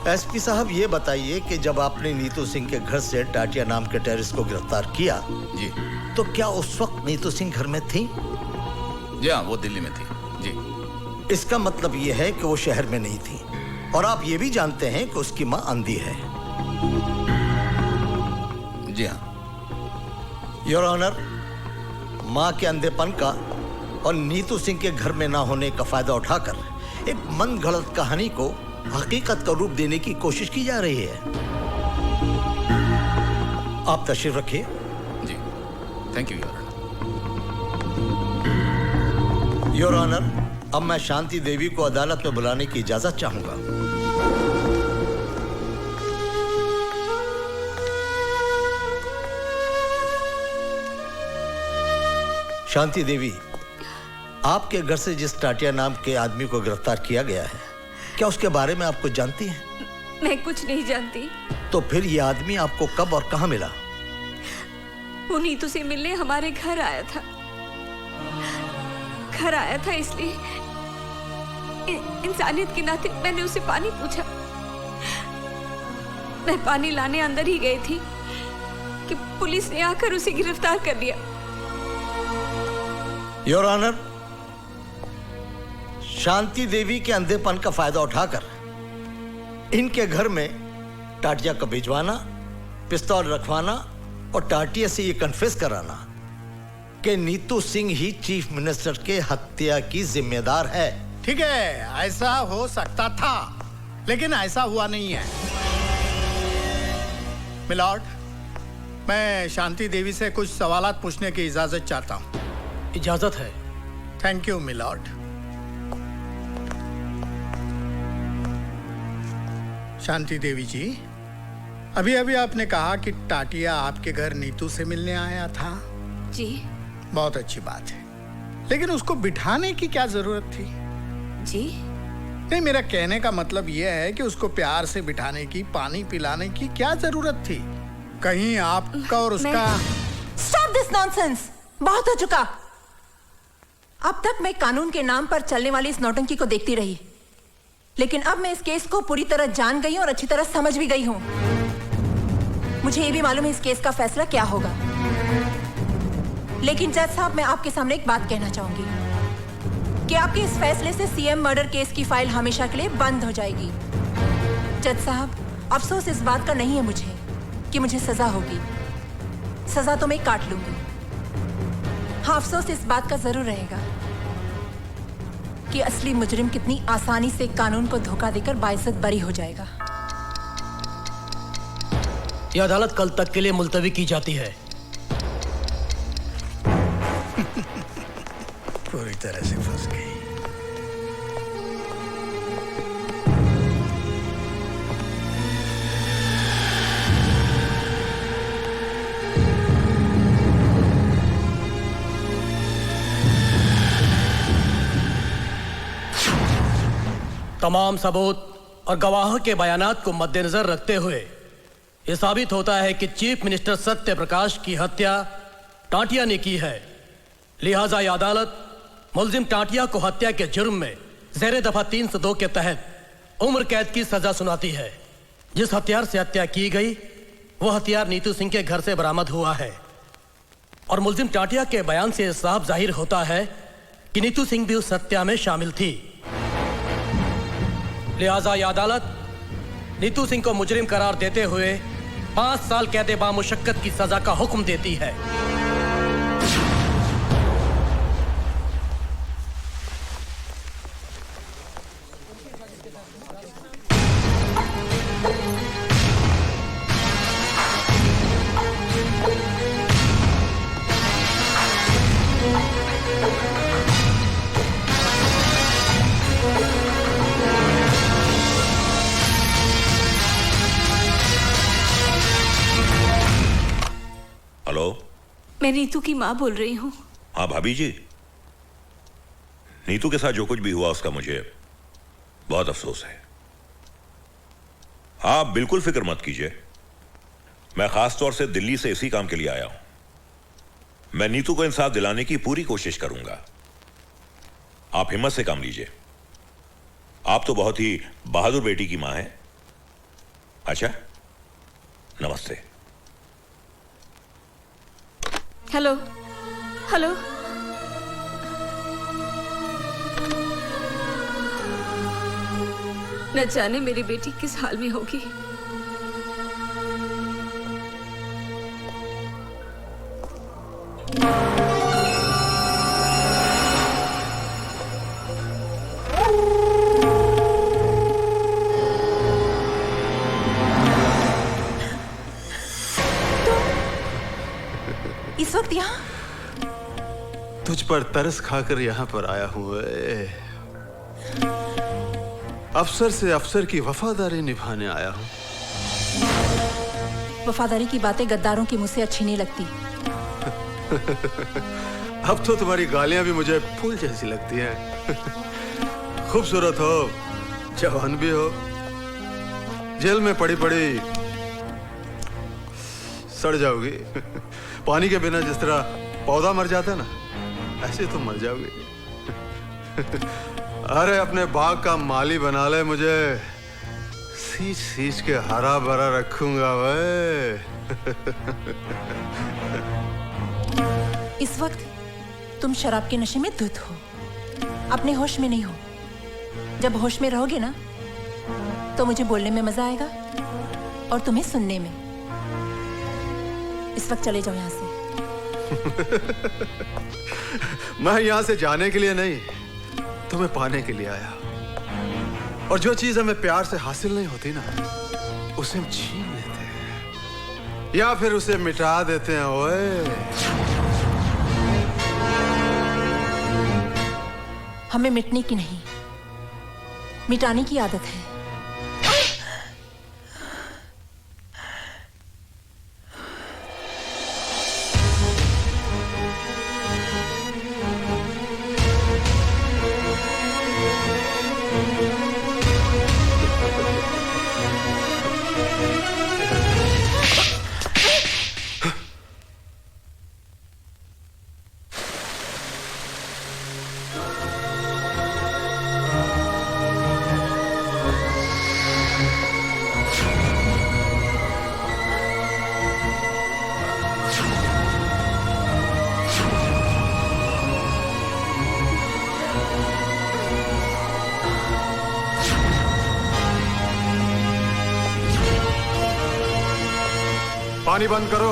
एसपी साहब, ये बताइए कि जब आपने नीतू सिंह के घर से टाटिया नाम के टेररिस्ट को गिरफ्तार किया जी, तो क्या उस वक्त नीतू सिंह घर में थी? जी हाँ, वो दिल्ली में थी। जी। इसका मतलब ये है कि वो शहर में नहीं थी, और आप ये भी जानते हैं कि उसकी मां अंधी है। जी हाँ। योर ऑनर, मां के अंधेपन का और नीतू सिंह के घर में ना होने का फायदा उठाकर एक मनगढ़ंत कहानी को हकीकत का रूप देने की कोशिश की जा रही है। आप तशरीफ रखिए। जी, thank you your honour. Your honour, अब मैं शांति देवी को अदालत में बुलाने की इजाजत चाहूंगा। शांति देवी, आपके घर से जिस टाटिया नाम के आदमी को गिरफ्तार किया गया है, क्या उसके बारे में आप कुछ जानती हैं? मैं कुछ नहीं जानती। तो फिर ये आदमी आपको कब और कहां मिला? वो नीतू से मिलने हमारे घर आया था। घर आया था इसलिए इंसानियत के नाते मैंने उसे पानी पूछा। मैं पानी लाने अंदर ही गई थी कि पुलिस ने आकर उसे गिरफ्तार कर लिया। योर ऑनर, शांति देवी के अंधेपन का फायदा उठाकर इनके घर में टाटिया को भिजवाना, पिस्तौल रखवाना और टाटिया से ये कन्फेस कराना कि नीतू सिंह ही चीफ मिनिस्टर के हत्या की जिम्मेदार है। ठीक है, ऐसा हो सकता था, लेकिन ऐसा हुआ नहीं है। मिलॉर्ड, मैं शांति देवी से कुछ सवालात पूछने की इजाजत चाहता हूं। इजाजत है। Thank you my lord. Shanti Devi ji, अभी अभी आपने कहा कि टाटिया आपके घर नीतू से मिलने आया था। जी। बहुत अच्छी बात है, लेकिन उसको बिठाने की क्या जरूरत थी? जी नहीं, मेरा कहने का मतलब यह है कि उसको प्यार से बिठाने की, पानी पिलाने की क्या जरूरत थी? कहीं आपका और उसका... Stop this nonsense! बहुत हो चुका। अब तक मैं कानून के नाम पर चलने वाली इस नौटंकी को देखती रही, लेकिन अब मैं इस केस को पूरी तरह जान गई हूं और अच्छी तरह समझ भी गई हूं। मुझे ये भी मालूम है इस केस का फैसला क्या होगा। लेकिन जज साहब, मैं आपके सामने एक बात कहना चाहूंगी कि आपके इस फैसले से सीएम मर्डर केस की फाइल हमेशा के लिए बंद हो जाएगी। जज साहब, अफसोस इस बात का नहीं है मुझे कि मुझे सजा होगी। सजा तो मैं काट लूंगी। हाँ, अफसोस इस बात का जरूर रहेगा कि असली मुजरिम कितनी आसानी से कानून को धोखा देकर बाइज्जत बरी हो जाएगा। यह अदालत कल तक के लिए मुलतवी की जाती है। पूरी तरह से फंस गई। तमाम सबूत और गवाहों के बयानात को मद्देनजर रखते हुए यह साबित होता है कि चीफ मिनिस्टर सत्य प्रकाश की हत्या टाटिया ने की है। लिहाजा यह अदालत मुलजिम टाटिया को हत्या के जुर्म में ज़ेर दफा 302 के तहत उम्र कैद की सजा सुनाती है। जिस हथियार से हत्या की गई वह हथियार नीतू सिंह के घर से बरामद हुआ है और मुलजिम टाटिया के बयान से साफ जाहिर होता है कि नीतू सिंह भी उस हत्या में शामिल थी। लिहाजा यह अदालत नीतू सिंह को मुजरिम करार देते हुए 5 साल कैद बामुशक्कत की सजा का हुक्म देती है। हेलो, मैं नीतू की माँ बोल रही हूँ। हाँ भाभी जी, नीतू के साथ जो कुछ भी हुआ उसका मुझे बहुत अफसोस है। आप बिल्कुल फिक्र मत कीजिए, मैं खास तौर से दिल्ली से इसी काम के लिए आया हूं। मैं नीतू को इंसाफ दिलाने की पूरी कोशिश करूंगा। आप हिम्मत से काम लीजिए। आप तो बहुत ही बहादुर बेटी की मां हैं। अच्छा, नमस्ते। हेलो हेलो, न जाने मेरी बेटी किस हाल में होगी। इस वक्त यहाँ? तुझ पर तरस खाकर यहाँ पर आया हूँ। अफसर से अफसर की वफादारी निभाने आया हूँ। वफादारी की बातें गद्दारों के मुंह से अच्छी नहीं लगती। अब तो तुम्हारी गालियां भी मुझे फूल जैसी लगती हैं। खूबसूरत हो, जवान भी हो, जेल में पड़ी पड़ी सड़ जाओगी। पानी के बिना जिस तरह पौधा मर जाता है ना, ऐसे तुम मर जाओगी। अरे अपने बाग का माली बना ले, मुझे सींच सींच के हरा भरा रखूंगा वे। इस वक्त तुम शराब के नशे में धुत हो, अपने होश में नहीं हो। जब होश में रहोगे ना, तो मुझे बोलने में मजा आएगा और तुम्हें सुनने में। इस वक्त चले जाओ यहाँ से। मैं यहाँ से जाने के लिए नहीं, तुम्हें पाने के लिए आया। और जो चीज हमें प्यार से हासिल नहीं होती ना, उसे हम छीन लेते हैं या फिर उसे मिटा देते हैं। ओए, हमें मिटने की नहीं, मिटाने की आदत है। पानी बंद करो।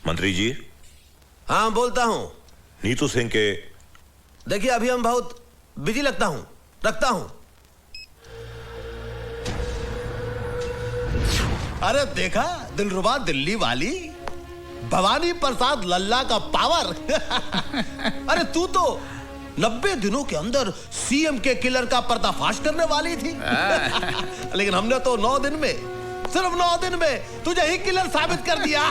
मंत्री जी। हाँ, बोलता हूं। नीतू सिंह के देखिए, अभी हम बहुत बिजी रखता हूं। अरे देखा, दिलरुबा दिल्ली वाली भवानी प्रसाद लल्ला का पावर। अरे तू तो 90 दिनों के अंदर सीएम के किलर का पर्दाफाश करने वाली थी। लेकिन हमने तो 9 दिन में, सिर्फ 9 दिन में तुझे ही किलर साबित कर दिया।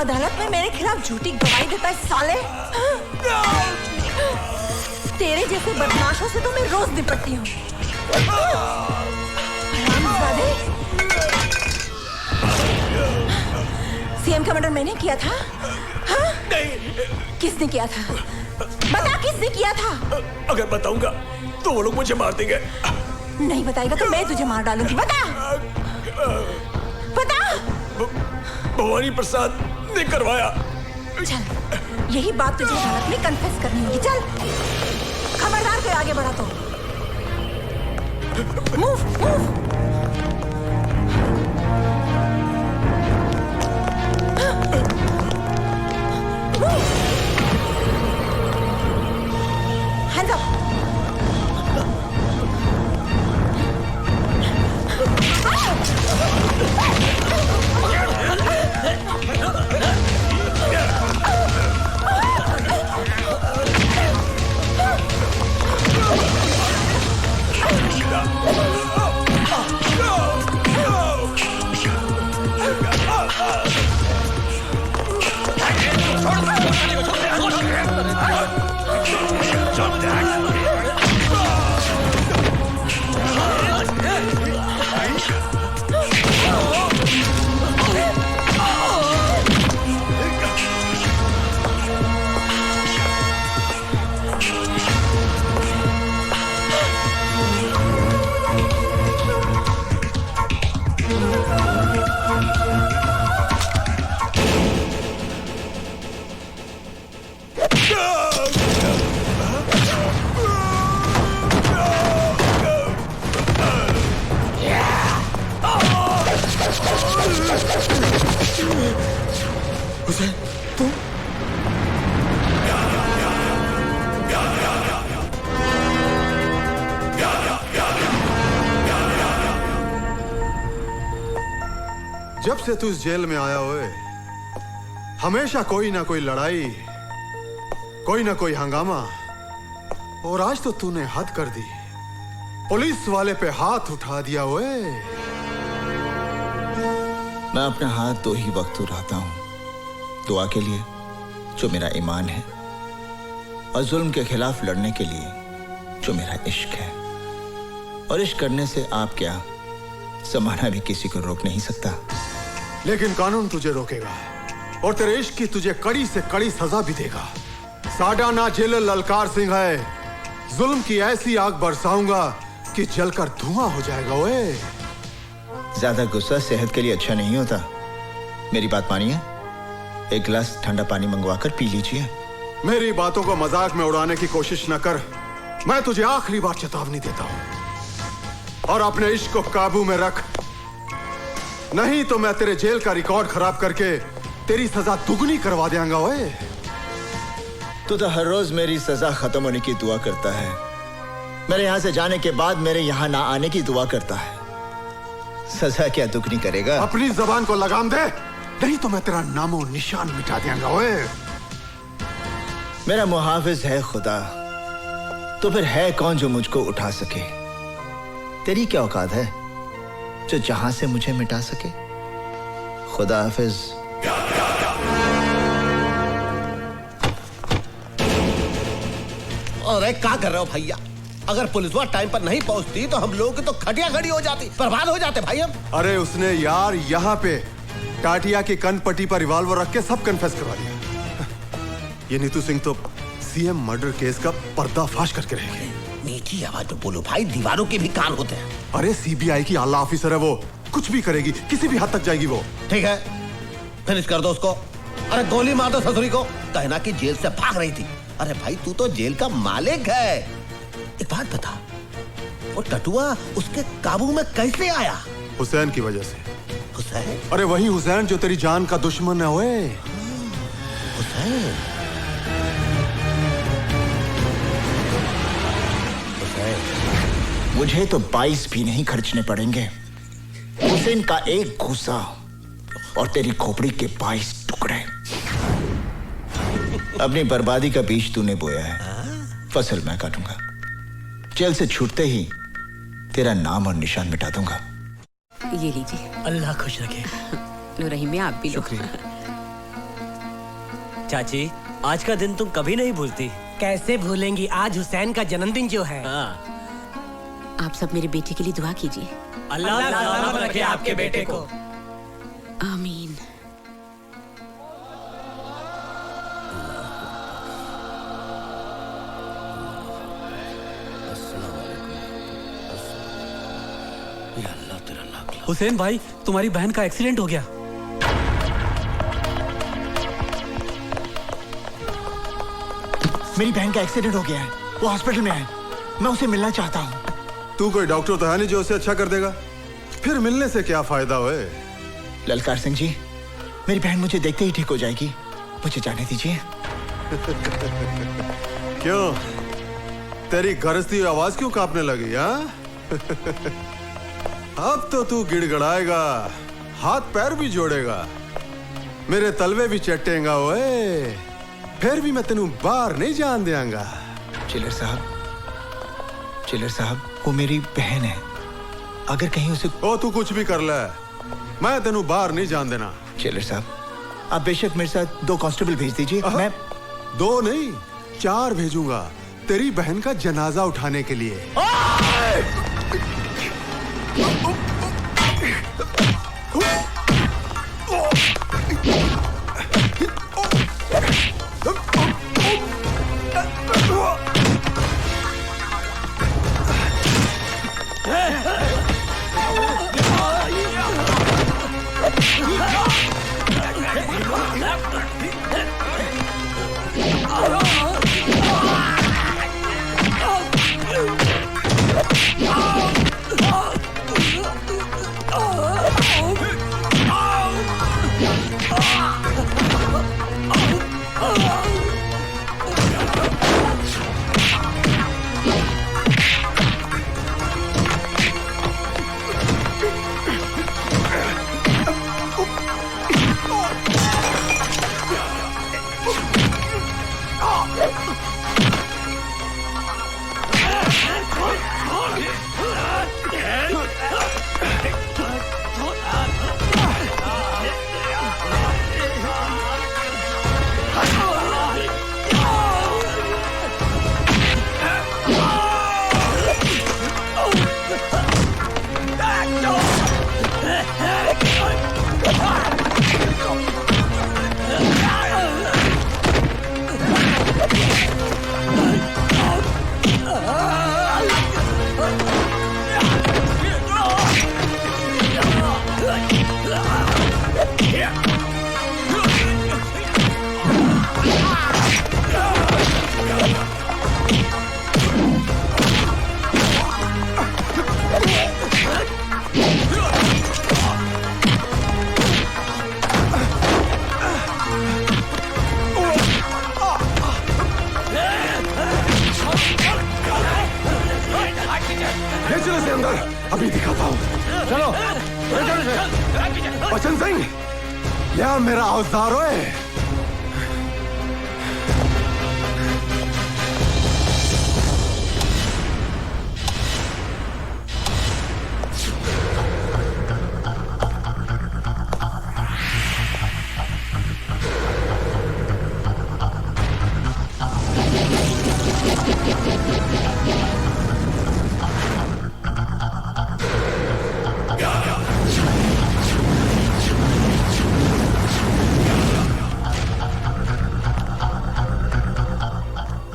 अदालत में मेरे खिलाफ झूठी गवाही देता है साले। तेरे जैसे बदमाशों से तो मैं रोज निपटती हूँ। सीएम का मर्डर मैंने किया था? हाँ? किसने किया था? बता, किसने किया था? अगर बताऊंगा तो वो लोग मुझे मार देंगे। नहीं बताएगा तो मैं तुझे मार डालूंगी। बता, बता। भवानी प्रसाद ने करवाया। चल, यही बात तुझे अदालत में कन्फेस करनी होगी। चल, खबरदार कोई आगे बढ़ा तो मूव, मूव। Hands up. छोड़ हुसैन, तुम? जब से तू इस जेल में आया हुए हमेशा कोई ना कोई लड़ाई, कोई ना कोई हंगामा, और आज तो तूने हद कर दी। पुलिस वाले पे हाथ उठा दिया हुए। मैं अपना हाथ दो ही वक्त उठाता हूं, दुआ के लिए जो मेरा ईमान है, और जुल्म के खिलाफ लड़ने के लिए जो मेरा इश्क है। और इश्क करने से आप क्या, जमाना भी किसी को रोक नहीं सकता। लेकिन कानून तुझे रोकेगा और तेरे इश्क की तुझे कड़ी से कड़ी सजा भी देगा। साडा ना जेलर ललकार सिंह है, जुल्म की ऐसी आग बरसाऊंगा कि जलकर धुआं हो जाएगा। ओए, ज्यादा गुस्सा सेहत के लिए अच्छा नहीं होता। मेरी बात मानिए, एक गिलास ठंडा पानी मंगवा कर पी लीजिए। मेरी बातों को मजाक में उड़ाने की कोशिश न कर। मैं तुझे आखिरी बार चेतावनी देता हूं, और अपने इश्क को काबू में रख, नहीं तो मैं तेरे जेल का रिकॉर्ड खराब करके तेरी सजा दुगनी करवा देंगा। ओए, तू तो हर रोज मेरी सजा खत्म होने की दुआ करता है, मेरे यहां से जाने के बाद मेरे यहां ना आने की दुआ करता है। सजा क्या दुगनी करेगा? अपनी जबान को लगाम दे, नहीं तो मैं तेरा नामो निशान मिटा देंगा। ओए, मेरा मुहाफिज है खुदा, तो फिर है कौन जो मुझको उठा सके? तेरी क्या औकात है जो जहां से मुझे मिटा सके? खुदा हाफिज। अरे क्या कर रहे हो भैया? अगर पुलिस वाला टाइम पर नहीं पहुंचती तो हम लोगों की तो खटिया खड़ी हो जाती, बर्बाद हो जाते भाई हम। अरे उसने यार यहाँ पे टाटिया की कनपट्टी पर रिवॉल्वर रख के सब कन्फेस करवा दिया। ये नीतू सिंह तो सीएम मर्डर केस का पर्दाफाश करके रहेगी। नीची आवाज में बोलो भाई, दीवारों के भी कान होते हैं। अरे सीबीआई की आला ऑफिसर है वो, कुछ भी करेगी, किसी भी हद तक जाएगी वो। ठीक है, फिनिश कर दो उसको। अरे गोली मार दो ससुरी को, कहना कि जेल से भाग रही थी। अरे भाई तू तो जेल का मालिक है। एक बात बता, वो टटुआ उसके काबू में कैसे आया? हुसैन की वजह से। हुसैन? अरे वही हुसैन जो तेरी जान का दुश्मन है। ओए, हुसैन? मुझे तो 22 भी नहीं खर्चने पड़ेंगे। हुसैन का एक घूसा और तेरी खोपड़ी के 22 टुकड़े। अपनी बर्बादी का बीज तूने बोया है, फसल मैं काटूंगा। जेल से छूटते ही तेरा नाम और निशान मिटा दूंगा। ये लीजिए। अल्लाह खुश रखे। लो रहीम में आप भी लो। चाची, आज का दिन तुम कभी नहीं भूलती। कैसे भूलेंगी, आज हुसैन का जन्मदिन जो है। आप सब मेरे बेटे के लिए दुआ कीजिए। अल्लाह सलामत रखे आपके बेटे को। आमीन। हुसैन भाई, तुम्हारी बहन का एक्सीडेंट हो गया। मेरी बहन का एक्सीडेंट हो गया है, वो हॉस्पिटल में है, मैं उसे मिलना चाहता हूँ। तू कोई डॉक्टर तो है नहीं जो उसे अच्छा कर देगा, फिर मिलने से क्या फायदा हुए? ललकार सिंह जी, मेरी बहन मुझे देखते ही ठीक हो जाएगी, मुझे जाने दीजिए। क्यों, तेरी गरजती आवाज क्यों कांपने लगी? हाँ? अब तो तू गिड़गड़ाएगा, हाथ पैर भी जोड़ेगा, मेरे तलवे भी चटेगा। ओए, फिर भी मैं तेनू बाहर नहीं जान देंगा। चिलर साहब, वो मेरी बहन है, अगर कहीं उसे। ओ, तू कुछ भी कर ले, मैं तेनू बाहर नहीं जान देना। चिलर साहब, आप बेशक मेरे साथ 2 कांस्टेबल भेज दीजिए। मैं 2 नहीं 4 भेजूंगा तेरी बहन का जनाजा उठाने के लिए। Oh! अभी दिखाता हूँ। चलो बचन सिंह, यह मेरा औजार है।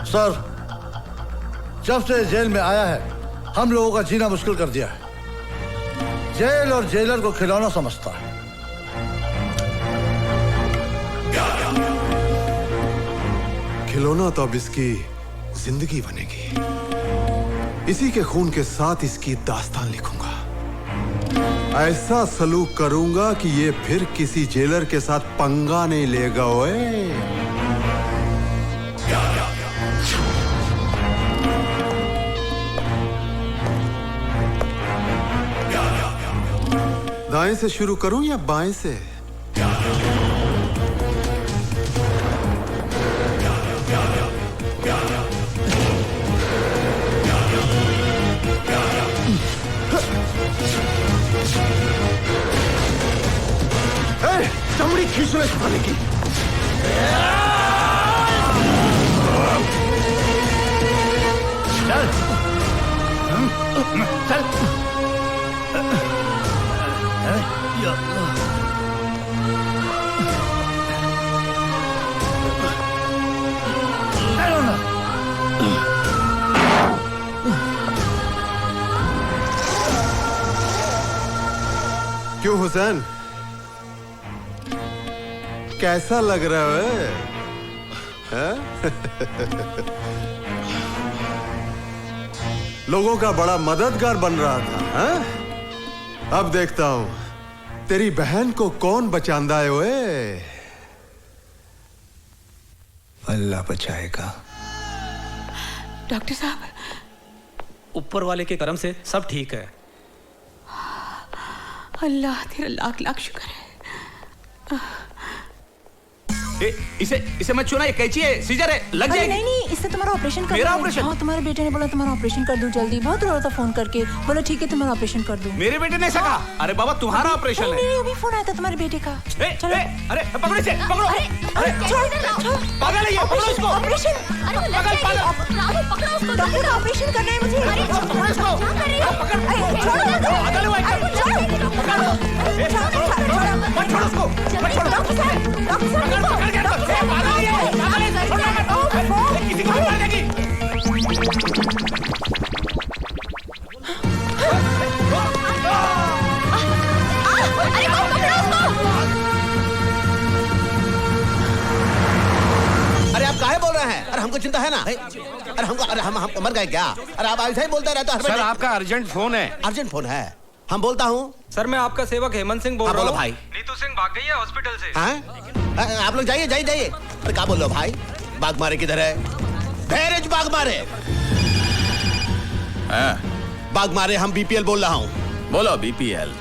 सर, जब से जेल में आया है हम लोगों का जीना मुश्किल कर दिया है। जेल और जेलर को खिलौना समझता है। खिलौना तो अब इसकी जिंदगी बनेगी। इसी के खून के साथ इसकी दास्तान लिखूंगा। ऐसा सलूक करूंगा कि ये फिर किसी जेलर के साथ पंगा नहीं लेगा। ओए दाएं से शुरू करूं या बाएं से? चमड़ी खींचने छुपाने की। चल चल। या अल्लाह। चलो ना। क्यों हुसैन, कैसा लग रहा है? लोगों का बड़ा मददगार बन रहा था, हा? अब देखता हूं तेरी बहन को कौन बचांदा है। ओए अल्लाह बचाएगा। डॉक्टर साहब, ऊपर वाले के करम से सब ठीक है। अल्लाह तेरा लाख लाख शुक्र है। इसे मत छूना, ये कैंची है, सीजर है, लग जाएगी। नहीं नहीं, इससे तुम्हारा ऑपरेशन कर। मेरा ऑपरेशन? हाँ, तुम्हारे बेटे ने बोला तुम्हारा ऑपरेशन कर दूं जल्दी। बहुत रो रहा था फोन करके, बोला ठीक है तुम्हारा ऑपरेशन कर दूं। मेरे बेटे ने ऐसा कहा? अरे बाबा तुम्हारा ऑपरेशन है। नहीं, अभी फोन आया था तुम्हारे बेटे का। चलो। अरे पकड़ो इसे, पकड़ो। अरे छोड़, पागल है ये, पकड़ो इसको। ऑपरेशन। पागल पागल। राहुल पकड़ो उसको, डॉक्टर का ऑपरेशन करना है मुझे। पकड़ो इसको। पकड़, छोड़ो ना। पागल है वो, पकड़ो। मत छोड़ो उसको, मत छोड़ो। डॉक्टर साहब, पागल है, पागल है, छोड़ना मत। किसी को मार देगी। अरे आप काहे बोल रहे हैं? अरे हमको चिंता है ना। अरे हम मर गए क्या? अरे आप ऐसे ही बोलते रहते हो। सर आपका अर्जेंट फोन है। अर्जेंट फोन है? हम बोलता हूँ। सर मैं आपका सेवक हेमंत सिंह बोल रहा हूँ। बोलो भाई। नीतू सिंह भाग गई है हॉस्पिटल से। हाँ? आप लोग जाइए जाइए जाइए। अरे क्या बोल रहे हो भाई? बाग मारे किधर है? धैर्य बाग मारे। बाग मारे, हम बीपीएल बोल रहा हूँ। बोलो बीपीएल।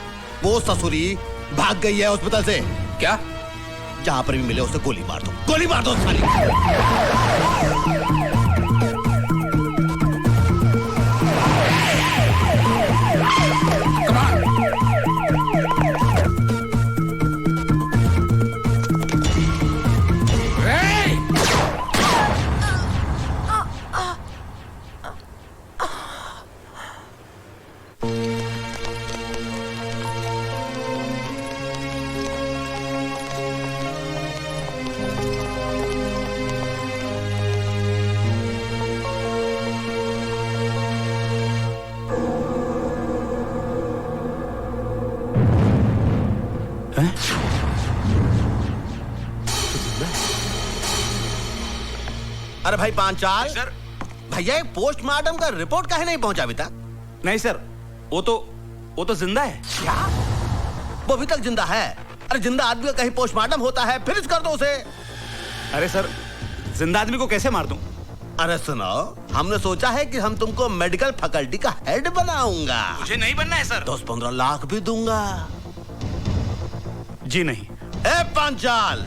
वो ससुरी भाग गई है हॉस्पिटल से। क्या? जहां पर भी मिले उसे गोली मार दो, गोली मार दो साली। अरे भाई पांचाल सर, भैया पोस्टमार्टम का रिपोर्ट काहे नहीं पहुंचा अभी तक? नहीं सर, वो तो जिंदा है। क्या? वो अभी तक जिंदा है? अरे जिंदा आदमी का कहीं पोस्टमार्टम होता है? फिनिश कर दो उसे। अरे सर, जिंदा आदमी को कैसे मार दूं? अरे सुनो, हमने सोचा है कि हम तुमको मेडिकल फैकल्टी का हेड बनाऊंगा। मुझे नहीं बनना है सर। 10-15 लाख भी दूंगा। जी नहीं। ए पांचाल,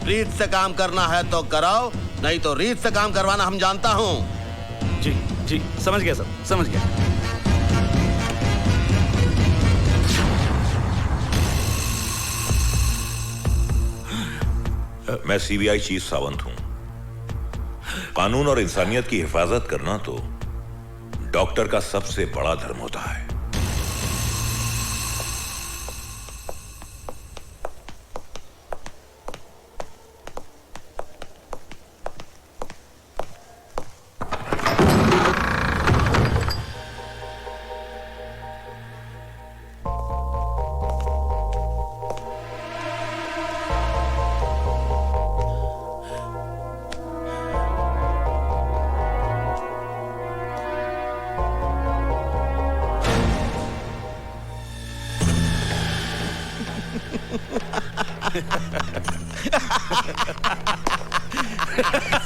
रीत से काम करना है तो कराओ, नहीं तो रीत से काम करवाना हम जानता हूँ। जी जी समझ गया सर, समझ गया। मैं सीबीआई चीफ सावंत हूं। कानून और इंसानियत की हिफाजत करना तो डॉक्टर का सबसे बड़ा धर्म होता है।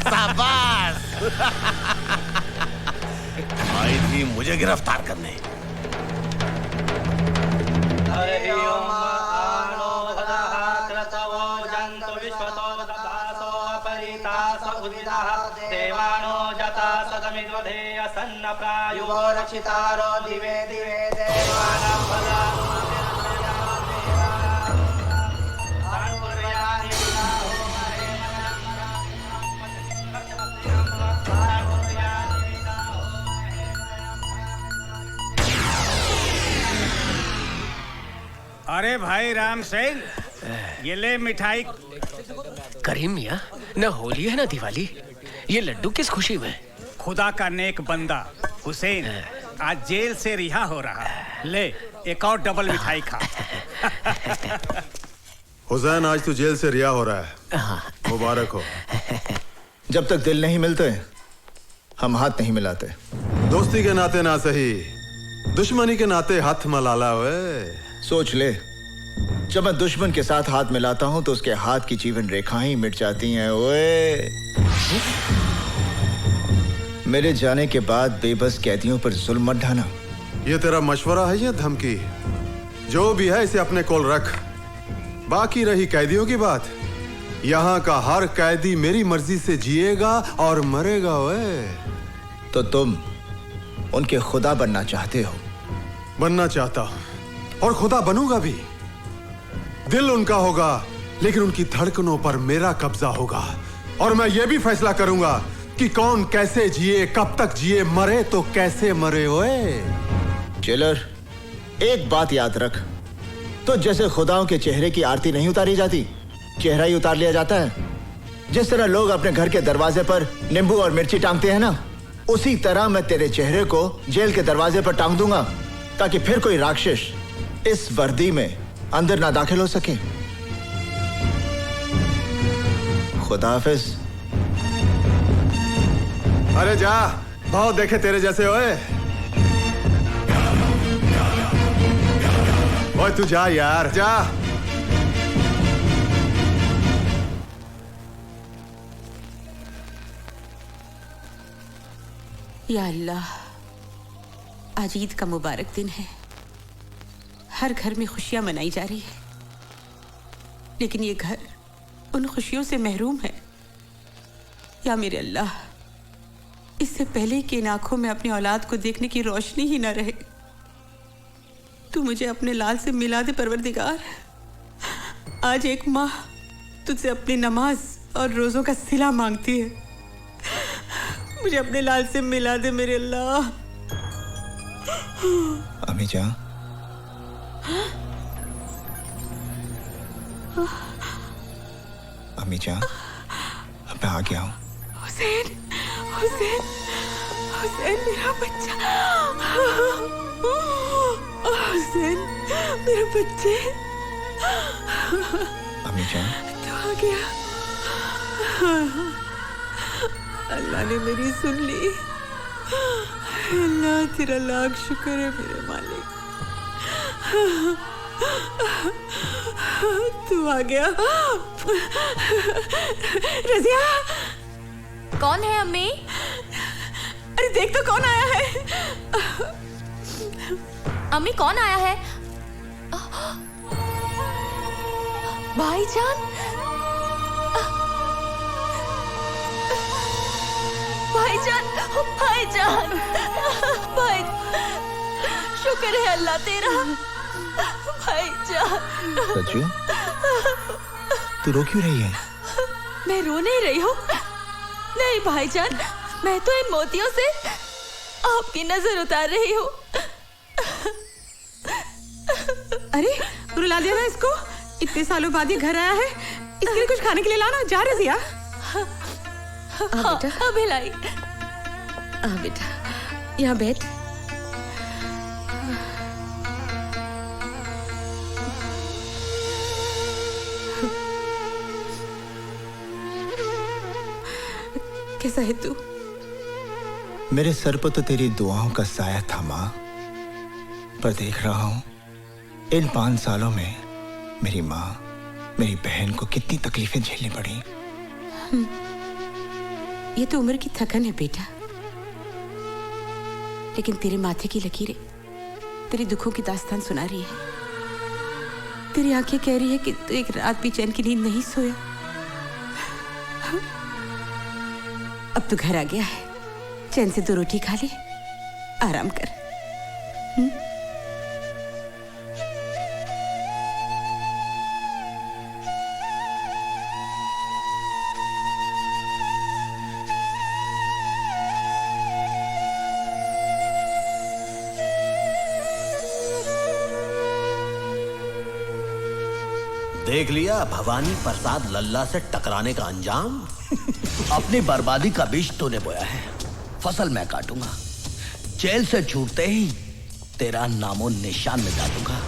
शाबाश। आई थी मुझे गिरफ्तार करने। देवानो जता सदमिद्वधे असन्न प्रायो रक्षितारो दिवे दिवे देवानां भला। अरे भाई राम सिंह, ये ले मिठाई। करीम मियाँ, न होली है न दिवाली, ये लड्डू किस खुशी में? खुदा का नेक बंदा हुसैन आज जेल से रिहा हो रहा है। ले एक और डबल मिठाई खा। हुसैन, आज तू जेल से रिहा हो रहा है, मुबारक हो। जब तक दिल नहीं मिलते हम हाथ नहीं मिलाते। दोस्ती के नाते ना सही, दुश्मनी के नाते हाथ मलाला वे। सोच ले, जब मैं दुश्मन के साथ हाथ मिलाता हूं तो उसके हाथ की जीवन रेखाएं मिट जाती हैं। ओए, मेरे जाने के बाद बेबस कैदियों पर जुल्म मत ढाना। ये तेरा मशवरा है या धमकी? जो भी है इसे अपने कोल रख। बाकी रही कैदियों की बात, यहाँ का हर कैदी मेरी मर्जी से जिएगा और मरेगा। वे तो तुम उनके खुदा बनना चाहते हो? बनना चाहता हूं और खुदा बनूंगा भी। दिल उनका होगा लेकिन उनकी धड़कनों पर मेरा कब्जा होगा। और मैं ये भी फैसला करूंगा कि कौन कैसे जिए, कब तक जिए, मरे तो कैसे मरे। ओए जेलर, एक बात याद रख, तो जैसे खुदाओं के चेहरे की आरती नहीं उतारी जाती, चेहरा ही उतार लिया जाता है। जिस तरह लोग अपने घर के दरवाजे पर नींबू और मिर्ची टांगते हैं ना, उसी तरह मैं तेरे चेहरे को जेल के दरवाजे पर टांग दूंगा, ताकि फिर कोई राक्षस इस वर्दी में अंदर ना दाखिल हो सके। खुदा हाफिज। अरे जा, बहुत देखे तेरे जैसे। ओए ओए तू जा यार, जा। या अल्लाह, आज ईद का मुबारक दिन है। हर घर में खुशियां मनाई जा रही है, लेकिन ये घर उन खुशियों से महरूम है। या मेरे अल्लाह, इससे पहले कि इन आंखों में अपनी औलाद को देखने की रोशनी ही न रहे, तू मुझे अपने लाल से मिला दे परवरदिगार। आज एक माँ तुझसे अपनी नमाज और रोजों का सिला मांगती है। मुझे अपने लाल से मिला दे मेरे अल्लाह। अम्मी जान, अम्मी जान, अब मैं आ गया हूँ। हुसैन, हुसैन, हुसैन मेरा बच्चा। हुसैन मेरे बच्चे। अम्मी जान, तो आ गया। अल्लाह ने मेरी सुन ली। अल्लाह तेरा लाख शुक्र है मेरे मालिक। तू आ गया। रज़िया, कौन है अम्मी? अरे देख तो कौन आया है। अम्मी कौन आया है? भाईजान, भाईजान, भाईजान, भाई, शुक्र है अल्लाह तेरा। भाईजान। सच्चू, तू रो क्यों रही है? मैं रो नहीं रही हूँ। नहीं भाईजान, मैं तो इन मोतियों से आपकी नजर उतार रही हूँ। अरे रुला दिया ना इसको। इतने सालों बाद ये घर आया है, इसके लिए कुछ खाने के लिए लाना। जा रजिया। हाँ, भिलाई। बेटा, यहाँ बैठ। कैसा है तू? मेरे सर पर तो तेरी दुआओं का साया था माँ, पर देख रहा हूं इन 5 सालों में मेरी माँ, मेरी बहन को कितनी तकलीफें झेलनी पड़ी। ये तो उम्र की थकन है बेटा, लेकिन तेरे माथे की लकीरें तेरे दुखों की दास्तान सुना रही है। तेरी आंखें कह रही है कि तू एक रात भी चैन की नींद नहीं सोया। अब तो घर आ गया है, चैन से 2 रोटी खा ले, आराम कर। देख लिया भवानी प्रसाद लल्ला से टकराने का अंजाम। अपनी बर्बादी का बीज तूने बोया है, फसल मैं काटूंगा। जेल से छूटते ही तेरा नामो निशान मिटा दूंगा।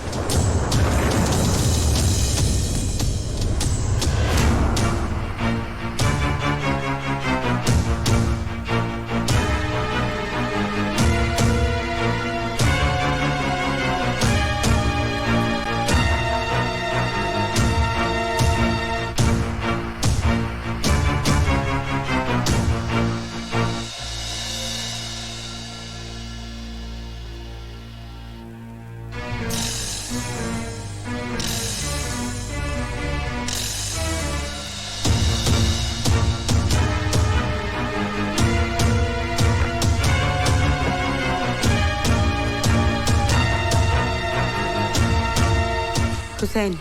हुसैन,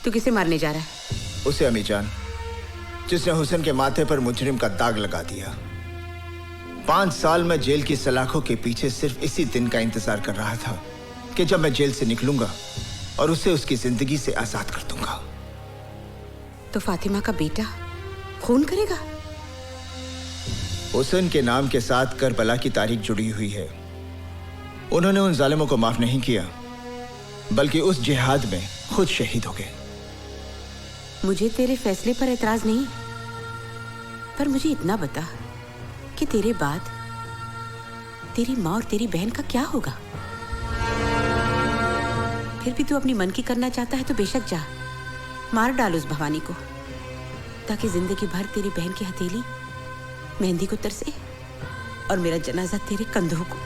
तू किसे मारने जा रहा है? उसे अम्मी जान, जिसने हुसैन के माथे पर मुजरिम का दाग लगा दिया। 5 साल में जेल की सलाखों के पीछे सिर्फ इसी दिन का इंतजार कर रहा था कि जब मैं जेल से निकलूंगा और उसे उसकी जिंदगी से आजाद कर दूंगा। तो फातिमा का बेटा खून करेगा? हुसैन के नाम के साथ करबला की तारीख जुड़ी हुई है। उन्होंने उन जालिमों को माफ नहीं किया, बल्कि उस जिहाद में खुद शहीद हो गए। मुझे तेरे फैसले पर एतराज नहीं, पर मुझे इतना बता कि तेरे बाद तेरी माँ और तेरी बहन का क्या होगा? फिर भी तू अपनी मन की करना चाहता है तो बेशक जा, मार डाल उस भवानी को, ताकि जिंदगी भर तेरी बहन की हथेली मेहंदी को तरसे और मेरा जनाजा तेरे कंधों को।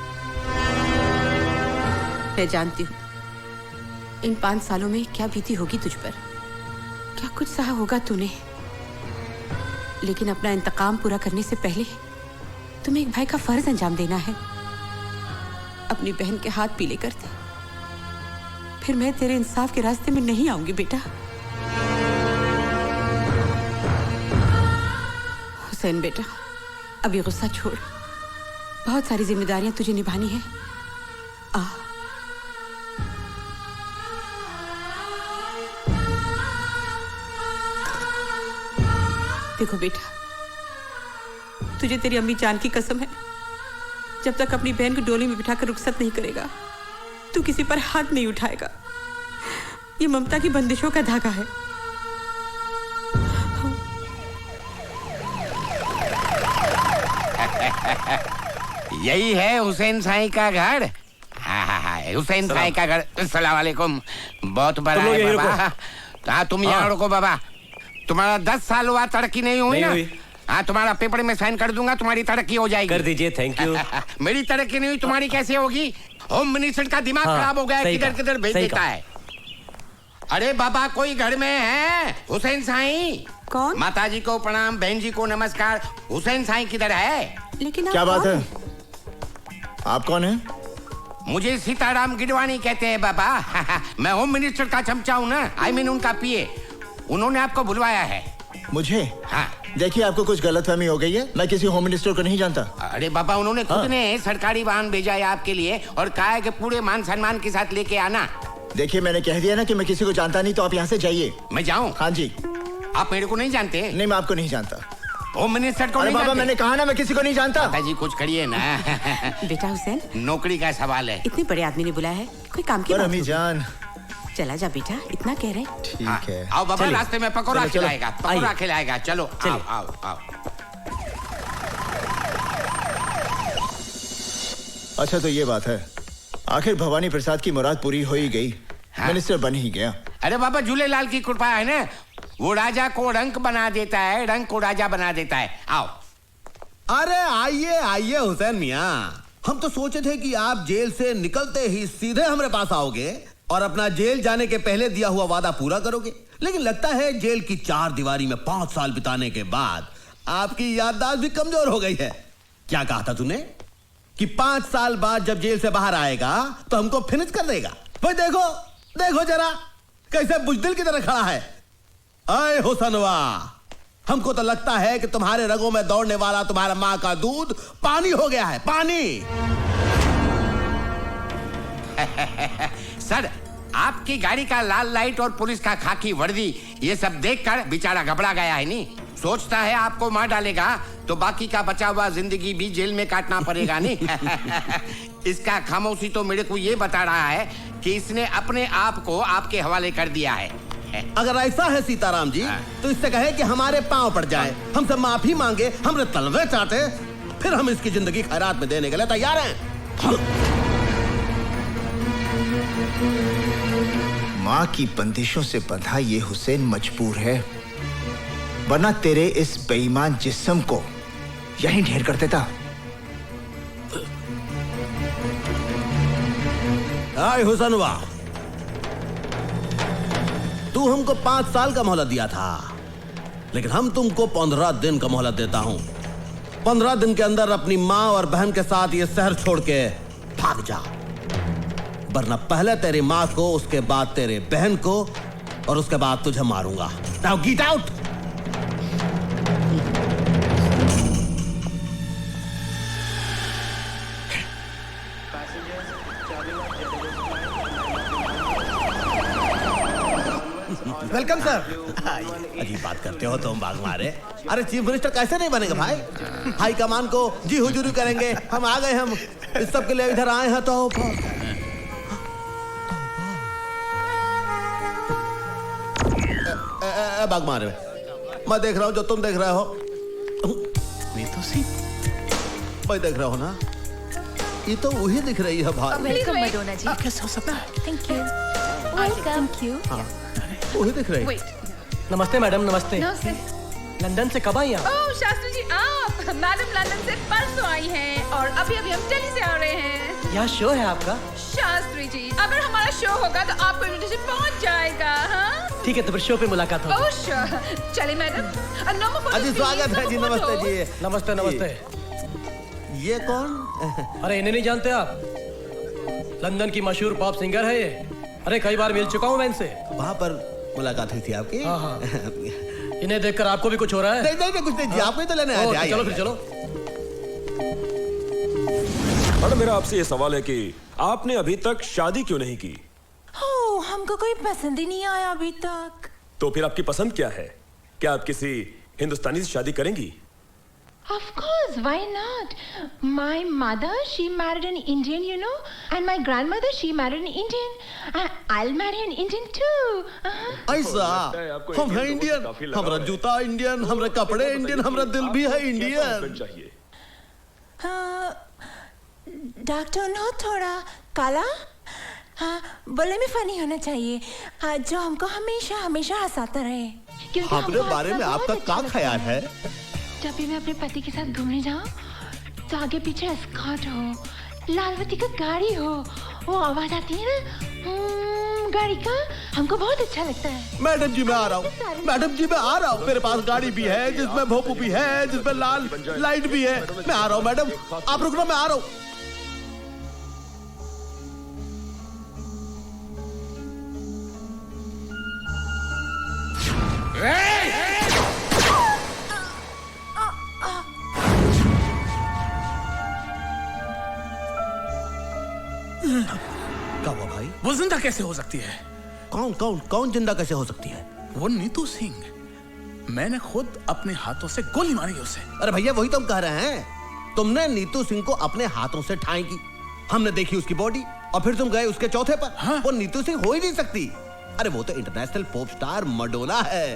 मैं जानती हूँ इन 5 सालों में क्या बीती होगी तुझ पर, क्या कुछ सहा होगा तूने, लेकिन अपना इंतकाम पूरा करने से पहले तुम्हें एक भाई का फर्ज अंजाम देना है। अपनी बहन के हाथ पीले कर दे, फिर मैं तेरे इंसाफ के रास्ते में नहीं आऊंगी बेटा। हुसैन बेटा, अभी गुस्सा छोड़, बहुत सारी जिम्मेदारियां तुझे निभानी है। आ देखो बेटा, तुझे तेरी अम्मी जान की कसम है, जब तक अपनी बहन को डोली में बिठाकर रुखसत नहीं करेगा तू किसी पर हाथ नहीं उठाएगा। ये ममता की बंदिशों का धागा है। यही है हुसैन साईं का घर। हाँ, हुसैन साईं का घर। अस्सलाम वालेकुम। बहुत बड़ा है बाबा। हाँ, तुम यहाँ रुको बाबा। तुम्हारा 10 साल हुआ, तरक्की नहीं हुई ना? हाँ, तुम्हारा पेपर में साइन कर दूंगा, तुम्हारी तरक्की हो जाएगी। कर दीजिए, थैंक यू। मेरी तरक्की नहीं हुई, तुम्हारी कैसे होगी? होम मिनिस्टर का दिमाग खराब हो गया है, किधर किधर भेज देता है। अरे बाबा, कोई घर में है? हुसैन साईं। कौन? माताजी को प्रणाम, बहन जी को नमस्कार। हुसैन साईं किधर है? लेकिन क्या बात है? आप कौन है? मुझे सीताराम गिडवानी कहते हैं बाबा। मैं होम मिनिस्टर का चमचा हूँ ना, आई मीन उनका पीए। उन्होंने आपको बुलवाया है। मुझे? हाँ। देखिए, आपको कुछ गलतफहमी हो गई है। मैं किसी होम मिनिस्टर को नहीं जानता। अरे बाबा, उन्होंने खुद ने सरकारी वाहन भेजा है आपके लिए और कहा है कि पूरे मान सम्मान के साथ लेके आना। देखिए, मैंने कह दिया ना कि मैं किसी को जानता नहीं, तो आप यहाँ से जाइए। मैं जाऊँ? हाँ जी। आप मेरे को नहीं जानते? नहीं, मैं आपको नहीं जानता। होम मिनिस्टर को अरे नहीं बाबा, जानते? मैंने कहा ना, मैं किसी को नहीं जानता। माताजी कुछ करिए ना। बेटा हुसैन, नौकरी का सवाल है। इतने बड़े आदमी ने बुलाया है, कोई काम की पर बात अम्मी होगी। जान। चला जा बेटा, इतना कह रहे। ठीक है। आओ बाबा, रास्ते में पकौड़ा चलो, चलो। खिलाएगा, पकौड़ा खिलाएगा। चलो आओ आओ आओ। अच्छा, तो ये बात है। आखिर भवानी प्रसाद की मुराद पूरी हो ही गई। मिनिस्टर बन ही गया। अरे बाबा, झूलेलाल की कृपा है ना, वो राजा को रंक बना देता है, रंक को राजा बना देता है। आओ। अरे आइए आइए हुसैन मियाँ, हम तो सोचे थे कि आप जेल से निकलते ही सीधे हमारे पास आओगे और अपना जेल जाने के पहले दिया हुआ वादा पूरा करोगे। लेकिन लगता है जेल की 4 दीवारी में 5 साल बिताने के बाद आपकी याददाश्त भी कमजोर हो गई है। क्या कहा था तूने कि 5 साल बाद जब जेल से बाहर आएगा तो हमको फिनिश कर देगा? भाई देखो देखो जरा, कैसे बुजदिल की तरह खड़ा है। अय हुसनवा, हमको तो लगता है कि तुम्हारे रगों में दौड़ने वाला तुम्हारा माँ का दूध पानी हो गया है, पानी। सर, आपकी गाड़ी का लाल लाइट और पुलिस का खाकी वर्दी, ये सब देखकर बेचारा घबरा गया है। नहीं सोचता है आपको मार डालेगा तो बाकी का बचा हुआ जिंदगी भी जेल में काटना पड़ेगा। नहीं इसका खामोशी तो मेरे को ये बता रहा है कि इसने अपने आप को आपके हवाले कर दिया है। अगर ऐसा है सीताराम जी, तो इससे कहे कि हमारे पांव पड़ जाए, हमसे माफी मांगे, हमरे तलवे चाटे, फिर हम इसकी जिंदगी खैरात में देने के लिए तैयार हैं। माँ की बंदिशों से बंधा ये हुसैन मजबूर है, वरना तेरे इस बेईमान जिस्म को यहीं ढेर कर देता। आए हुसनवा, तू हमको 5 साल का मोहलत दिया था, लेकिन हम तुमको 15 दिन का मोहलत देता हूं। 15 दिन के अंदर अपनी माँ और बहन के साथ ये शहर छोड़ के भाग जा, वरना पहले तेरी माँ को, उसके बाद तेरे बहन को और उसके बाद तुझे मारूंगा। Now get out. Welcome sir. अजीब बात करते हो तुम, बाग मारे। अरे चीफ मिनिस्टर कैसे नहीं बनेगा भाई? हाई कमान को जी हुजूरी करेंगे। हम आ गए, हम इस सब के लिए इधर आए हैं। तो बाग मारे, मैं देख रहा हूँ जो तुम देख रहे हो। ये तो सी मैं देख रहा हूँ ना, ये तो वही दिख रही है भाई। वेलकम मैडोना जी। कैसे हो सकता है? Thank you. Welcome. Thank you. वही दिख रही है। नमस्ते मैडम, नमस्ते। नमस्ते। लंदन से कब आई आप? ओह शास्त्री जी, आप? मैडम लंदन से परसों आई हैं और अभी अभी हम दिल्ली से आ रहे हैं। यहाँ शो है आपका? शास्त्री जी, अगर हमारा शो होगा तो आपको इन्विटेशन पहुंच जाएगा। हाँ ठीक है, तो फिर शो पे मुलाकात होगी। Oh sure. चलिए मैडम। अजी स्वागत है जी। नमस्ते जी। नमस्ते नमस्ते। ये कौन? अरे इन्हें नहीं जानते आप? लंदन की मशहूर पॉप सिंगर है ये। अरे कई बार मिल चुका हूँ मैं इनसे। वहाँ पर मुलाकात हुई थी आपकी? हाँ हाँ। इन्हें देखकर आपको भी कुछ हो रहा है? नहीं नहीं, कुछ नहीं जी, आपको ही तो लेने आए थे। चलो फिर चलो। मैडम, मेरा आपसे ये सवाल है कि आपने अभी तक शादी क्यों नहीं की? हमको कोई पसंद ही नहीं आया अभी तक। तो फिर आपकी पसंद क्या है? क्या आप किसी हिंदुस्तानी से शादी करेंगी? Of course, why not? My mother, she married an Indian, you know, and my grandmother, she married an Indian. I'll marry an Indian too. ऐसा? हम हैं इंडियन, हमारा जूता इंडियन, हमारे कपड़े इंडियन, हमारा दिल भी है इंडियन। डॉक्टर नो थोड़ा काला, हाँ बोले में फनी होना चाहिए, जो हमको हमेशा हमेशा हंसाता रहे। क्योंकि अपने हमको बारे में हंसना आपका बहुत क्या अच्छा ख्याल लगता है? जब भी मैं अपने पति के साथ घूमने जाऊं तो आगे पीछे एस्कॉर्ट हो, लालवती का गाड़ी हो, वो आवाज आती है ना गाड़ी का, हमको बहुत अच्छा लगता है। मैडम जी मैं आ रहा हूँ, मैडम जी मैं आ रहा हूँ। मेरे पास गाड़ी भी है जिसमें भोपू भी है, जिसमें लाल लाइट भी है। मैं आ रहा हूँ मैडम, आप रुकना, मैं आ रहा हूँ। क्या हुआ भाई? वो जिंदा कैसे हो सकती है? कौन कौन कौन जिंदा कैसे हो सकती है? वो नीतू सिंह, मैंने खुद अपने हाथों से गोली मारी उसे। अरे भैया वही तो हम कह रहे हैं, तुमने नीतू सिंह को अपने हाथों से ठाई की, हमने देखी उसकी बॉडी, और फिर तुम गए उसके चौथे पर। हाँ? वो नीतू सिंह हो ही नहीं सकती। अरे वो तो इंटरनेशनल पॉप स्टार मडोना है।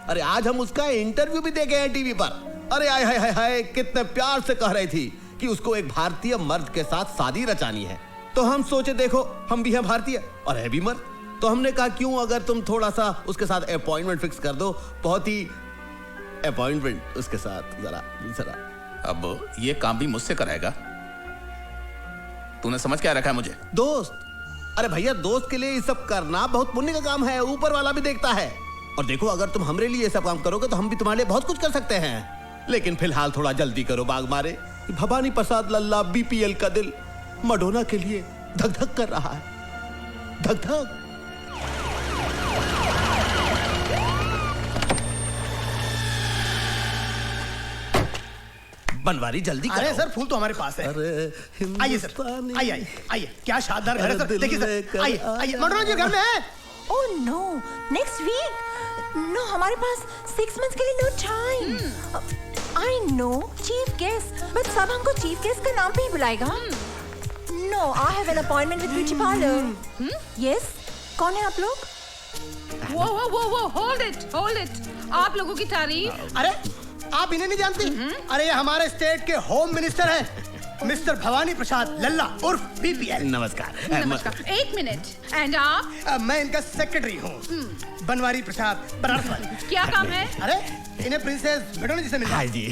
अरे आज हम उसका इंटरव्यू भी देखे हैं टीवी पर। अरे हाय हाय हाय, कितने प्यार से कह रही थी कि उसको एक भारतीय मर्द के साथ शादी रचानी है। तो हम सोचे देखो हम भी हैं भारतीय और है भी मर्द, तो हमने कहा क्यों अगर तुम थोड़ा सा उसके साथ अपॉइंटमेंट फिक्स कर दो, बहुत ही अपॉइंटमेंट उसके साथ जरा जरा। अब ये काम भी मुझसे कराएगा? तूने समझ क्या रखा है मुझे? दोस्त। अरे भैया दोस्त के लिए ये सब करना बहुत पुण्य का काम है, ऊपर वाला भी देखता है। और देखो अगर तुम हमरे लिए ये सब काम करोगे तो हम भी तुम्हारे लिए बहुत कुछ कर सकते हैं। लेकिन फिलहाल थोड़ा जल्दी करो बाग मारे। भवानी प्रसाद लल्ला बीपीएल का दिल मडोना के लिए धक धक कर रहा है, धक धक। बनवारी जल्दी करो। अरे सर फूल तो हमारे पास है। आइए सर, आइए आइए आइए, क्या शानदार घर है सर। देखिए सर, आइए आइए, मडोना जी घर में है। Oh no, next week. No, हमारे पास 6 months के लिए no time. I no chief guest, but सब हमको चीफ गेस्ट का नाम पे ही बुलाएगा। No, I have an appointment with beauty parlour. Yes, कौन है आप लोग? वो होल्ड इट। आप लोगों की तारीफ। अरे आप इन्हें नहीं जानती? अरे ये हमारे स्टेट के होम मिनिस्टर हैं, मिस्टर भवानी प्रसाद लल्ला उर्फ बीपीएल। नमस्कार। नमस्कार। 1 मिनट। एंड आप? मैं इनका सेक्रेटरी हूँ, बनवारी प्रसाद बनारस। क्या काम है? अरे इन्हें प्रिंसेस मडोना जी से मिलना। हाँ जी।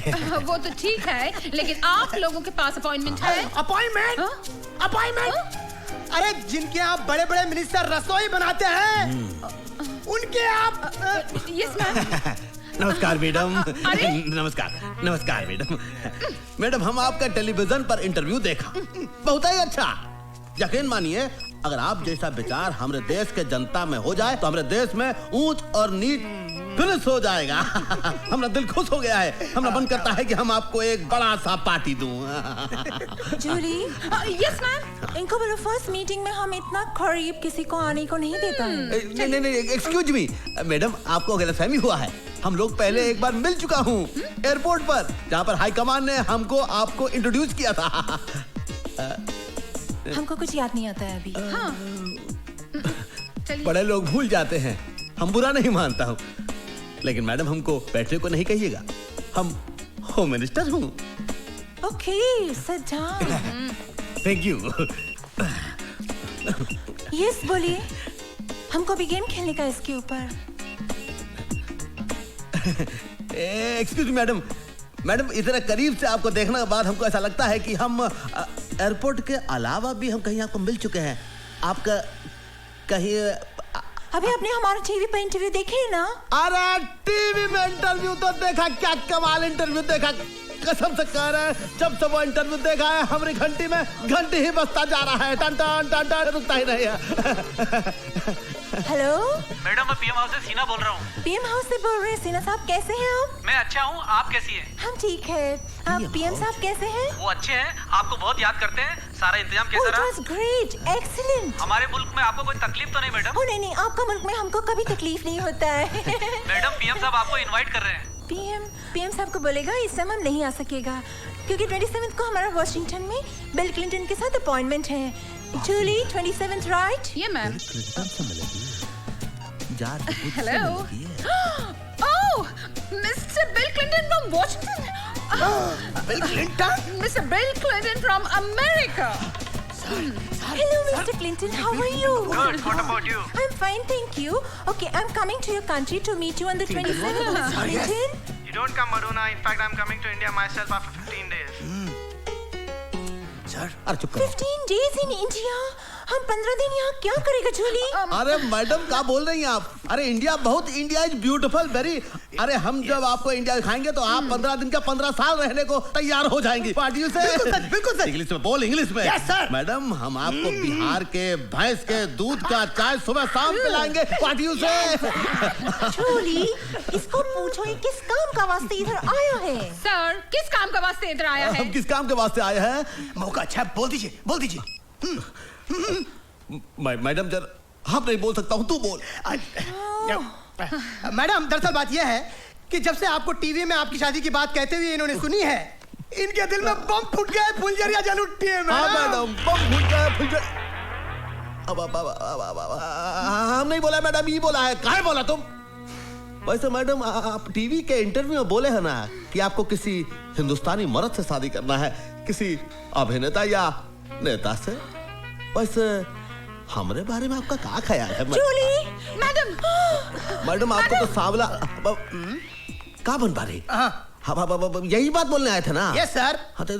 वो तो ठीक है, लेकिन आप लोगों के पास अपॉइंटमेंट है? अपॉइंटमेंट? अरे जिनके आप बड़े बड़े मिनिस्टर रसोई बनाते हैं, उनके आप। Yes ma'am. नमस्कार मैडम। नमस्कार नमस्कार मैडम। मैडम हम आपका टेलीविजन पर इंटरव्यू देखा, बहुत ही अच्छा। यकीन मानिए अगर आप जैसा विचार हमारे देश के जनता में हो जाए तो हमारे देश में ऊंच और नीच फिनिश हो जाएगा। हमारा दिल खुश हो गया है, हमारा मन करता है कि हम आपको एक बड़ा सा पार्टी दूं। जूली। Yes ma'am. इनको बोलो फर्स्ट मीटिंग में हम इतना करीब किसी को आने को नहीं देता है। नहीं एक्सक्यूज मी मैडम, आपको गलतफहमी हुआ है। हम लोग पहले एक बार मिल चुका हूँ एयरपोर्ट पर, जहाँ पर हाई कमान ने हमको आपको इंट्रोड्यूस किया था। हमको कुछ याद नहीं आता है अभी। चलिए। बड़े लोग भूल जाते हैं, हम बुरा नहीं मानता हूँ, लेकिन मैडम हमको बैठने को नहीं कहिएगा, हम होम मिनिस्टर हूँ। Okay, sit down. Thank you. Yes बोलिए, हमको भी गेम खेलने का इसके ऊपर। एक्सक्यूज मी मैडम, मैडम इतना करीब से आपको देखने के बाद हमको ऐसा लगता है कि हम एयरपोर्ट के अलावा भी हम कहीं आपको मिल चुके हैं। आपका कहीं अभी आपने हमारा टीवी पे इंटरव्यू देखे ना? अरे टीवी में इंटरव्यू तो देखा, क्या कमाल इंटरव्यू देखा, कसम से कह रहे हैं। जब से वो इंटरव्यू देखा है हमारी घंटी में घंटी ही बजता जा रहा है, टन टन टन टन, रुकता ही नहीं है। हेलो मैडम, मैं पीएम हाउस से सीना बोल रहा हूँ। पीएम हाउस से बोल रहे हैं। सीना साहब कैसे हैं आप? मैं अच्छा हूँ, आप कैसी हैं? हम ठीक है। आप पीएम साहब कैसे हैं? वो अच्छे हैं, आपको बहुत याद करते हैं। सारा इंतजाम कैसा रहा? It was great, excellent। हमारे मुल्क में आपको कोई तकलीफ तो नहीं मैडम? नहीं नहीं, आपका मुल्क में हमको कभी तकलीफ नहीं होता है। मैडम पीएम साहब आपको इनवाइट कर रहे हैं। पीएम साहब को बोलेगा इस समय हम नहीं आ सकेगा, क्योंकि 27 को हमारा वॉशिंगटन में बिल क्लिंटन के साथ अपॉइंटमेंट है। जूली 27 राइट? ये ma'am. Hello. Oh, mister bill Clinton from Washington. Bill Clinton? Mister bill Clinton from America. Hello, Mr. Clinton. How are you? Good. What about you? I'm fine, thank you. Okay, I'm coming to your country to meet you on the 27th, Mr. Clinton. You don't come, Aruna. In fact, I'm coming to India myself after 15 days. Sir, अरे चुप करो। 15 days in India. हम 15 दिन यहाँ क्या करेगा झूली? अरे मैडम क्या बोल रही हैं आप? अरे इंडिया बहुत, इंडिया इज ब्यूटीफुल वेरी। अरे हम जब आपको इंडिया दिखाएंगे तो आप 15 दिन का 15 साल रहने को तैयार हो जाएंगी। What do you say? बिल्कुल सर। इंग्लिश में बोल, इंग्लिश में। Yes, sir. मैडम हम आपको बिहार के भैंस के दूध का चाय सुबह शाम पिलाएंगे। What do you say? झूली, इसको पूछो ये किस काम का वास्ते इधर आया है? सर, किस काम का वास्ते इधर आया है? हम किस काम के वास्ते आए हैं? मौका अच्छा, बोल दीजिए। मैडम जर आप नहीं बोल सकता हूँ, तू बोल। मैडम दरअसल बात यह है कि जब से आपको टीवी में आपकी शादी की बात कहते हुए इन्होंने सुनी है, इनके दिल में बम फूट गया है, फुलझड़ियां जल उठी है मैडम, बम फूट गया है, फुलझड़ी। हम नहीं बोला मैडम, ये बोला है। कहाँ बोला तुम? वैसे मैडम आप टीवी के इंटरव्यू में बोले हैं ना कि आपको किसी हिंदुस्तानी मर्द से शादी करना है, किसी अभिनेता या नेता से। वैसे हमारे बारे में आपका क्या ख्याल है? मैडम आपको तो सांवला का बन पा रही? यही बात बोलने आए थे ना? Yes sir. हाँ तो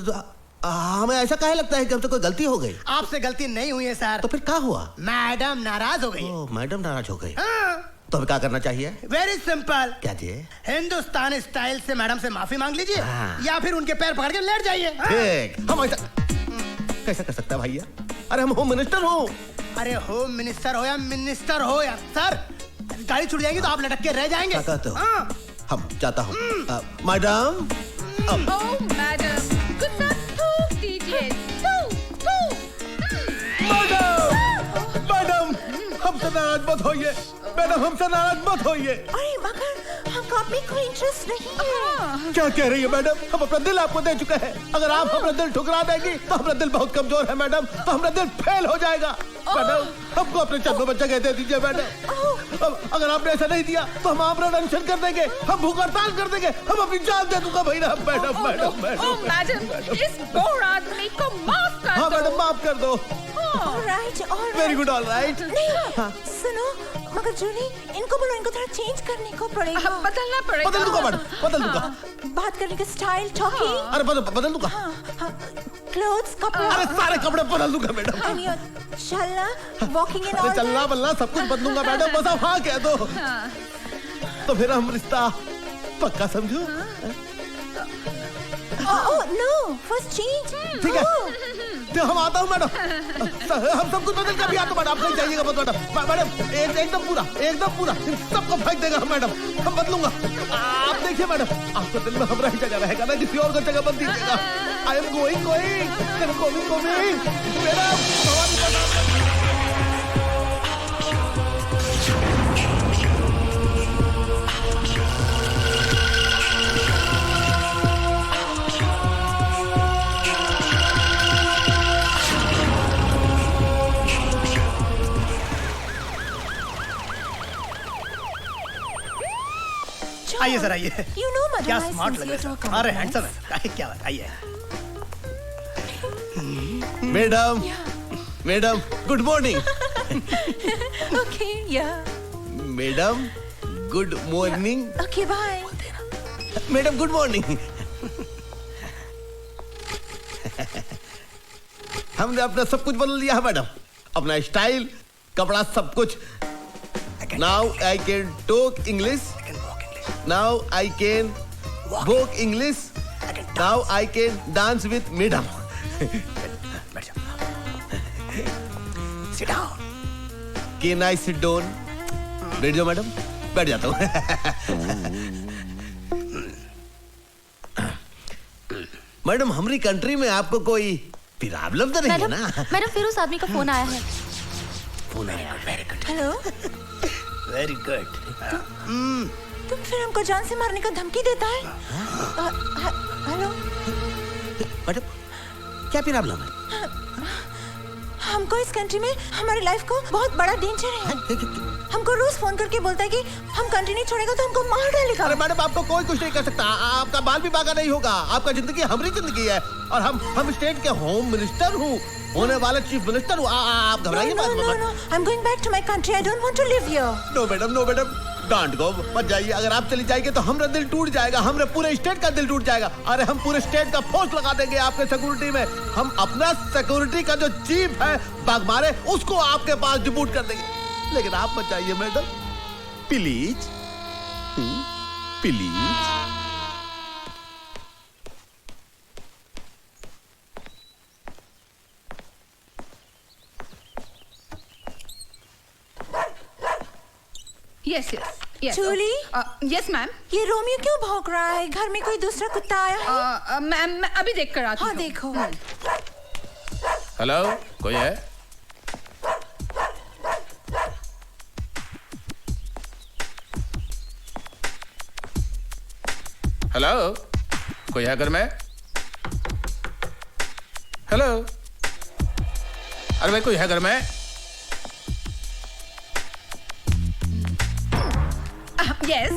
हमें ऐसा काहे लगता है कि हमसे कोई गलती हो गई? आपसे गलती नहीं हुई है सर। तो फिर क्या हुआ? मैडम नाराज हो गई। मैडम नाराज हो गई। तो हमें क्या करना चाहिए? Very simple. क्या जी? हिंदुस्तानी स्टाइल से मैडम से माफी मांग लीजिए या फिर उनके पैर पकड़ के लेट जाइए। ठीक। हम ऐसा कैसे कर सकते हैं भैया? अरे हम होम मिनिस्टर हो। अरे होम मिनिस्टर हो या मिनिस्टर हो या सर, गाड़ी छूट जाएगी तो आप लटक के रह जाएंगे। क्या कहते हो? हम चाहता हूँ मैडम। मैडम गुस्सा थूक दीजिए। मैडम हमसे नाराज मत होइए। मैडम हमसे नाराज मत होइए। अरे मगर हमको आप में कोई इंटरेस्ट नहीं है। क्या कह रही है मैडम? हम अपना दिल आपको दे चुके हैं। अगर आप अपना दिल ठुकरा देंगी तो हमारा दिल बहुत कमजोर है मैडम, तो हमारा दिल फेल हो जाएगा। मैडम हमको अपने चंदों में जगह दे दीजिए मैडम। अगर आपने ऐसा नहीं दिया तो हम आपका अनशन कर देंगे, हम भूख हड़ताल कर देंगे, हम अपनी जान दे दूंगा भैया। मैडम इस बोर आदमी को माफ कर दो। हाँ मैडम माफ कर दो। ऑलराइट। Very good alright. नहीं सुनो, मगर जूली इनको बोलो, इनको थोड़ा चेंज करने को पड़ेगा। बदलना पड़ेगा। बदल दूंगा मैडम, बदल दूंगा। बात करने का स्टाइल, टॉकिंग। अरे बदल दूंगा। क्लोथ्स, कपड़ा। अरे सारे कपड़े बदल दूंगा मैडम। चलना, वॉकिंग एंड ऑल। चलना बल्ला सब कुछ बदलूंगा मैडम, बस आप हाँ कह दो। तो फिर हम रिश्ता पक्का समझो। No, first change. ठीक है, तो हम आता हूँ मैडम। हम सब कुछ बदल कर भी आता मैडम, आप कहीं जाइएगा मत मैडम। एकदम पूरा सबको फेंक देगा मैडम, हम बदलूंगा। आप देखिए मैडम, आपको दिल में हमारा ही जगह रहेगा ना, किसी और को जगह मत दीजिएगा। I am going madam. आइए सर, आइए। You know, madam, क्या I स्मार्ट लग sincere रहा to है। अरे हैंडसम है। क्या बात, आइए। Madam good morning. Okay yeah. Madam good morning. Okay bye. Madam good morning. हमने अपना सब कुछ बदल लिया है मैडम, अपना स्टाइल, कपड़ा, सब कुछ। Now I can talk English, now I can walk English, now I can dance with madam. Sit down. Can I sit down? बैठ जाओ मैडम। बैठ जाता हूँ। मैडम हमारी कंट्री में आपको कोई प्रॉब्लम तो नहीं है ना? मैडम फिर उस आदमी का फोन आया है। फोन आया, very good. Hello. Very good. तुम फिर हमको जान से मारने का धमकी देता है? हेलो। मैडम क्या प्रॉब्लम है? हमको इस कंट्री में हमारी लाइफ को बहुत बड़ा डेंजर है। हमको रोज फोन करके बोलता है कि हम कंट्री नहीं छोड़ेगा तो हमको मार डालेगा। अरे मैडम आपको कोई कुछ नहीं कर सकता, आपका बाल भी बागा नहीं होगा, आपका जिंदगी हमारी जिंदगी है और हम स्टेट के होम मिनिस्टर हूँ। होने वाले चीफ मिनिस्टर। आप घबराइए मत। No, I'm going back to my country. I don't want to live here. No madam, don't go, मत जाइए। अगर आप चली जाएंगे तो हमारा दिल टूट जाएगा, हमारे पूरे स्टेट का दिल टूट जाएगा। अरे हम पूरे स्टेट का फोर्स लगा देंगे आपके सिक्योरिटी में। हम अपना सिक्योरिटी का जो चीफ है बागमारे, उसको आपके पास डिप्यूट कर देंगे। लेकिन आप मत जाइए madam, please please. Yes. Julie? Yes, ma'am. ये रोमियो क्यों भौंक रहा है? घर में कोई दूसरा कुत्ता आया है? मैम, मैं अभी देख कर आती हूँ। हाँ, देखो। हेलो, कोई है? हेलो, कोई है घर में? हेलो, अरे भाई कोई है घर में? Yes.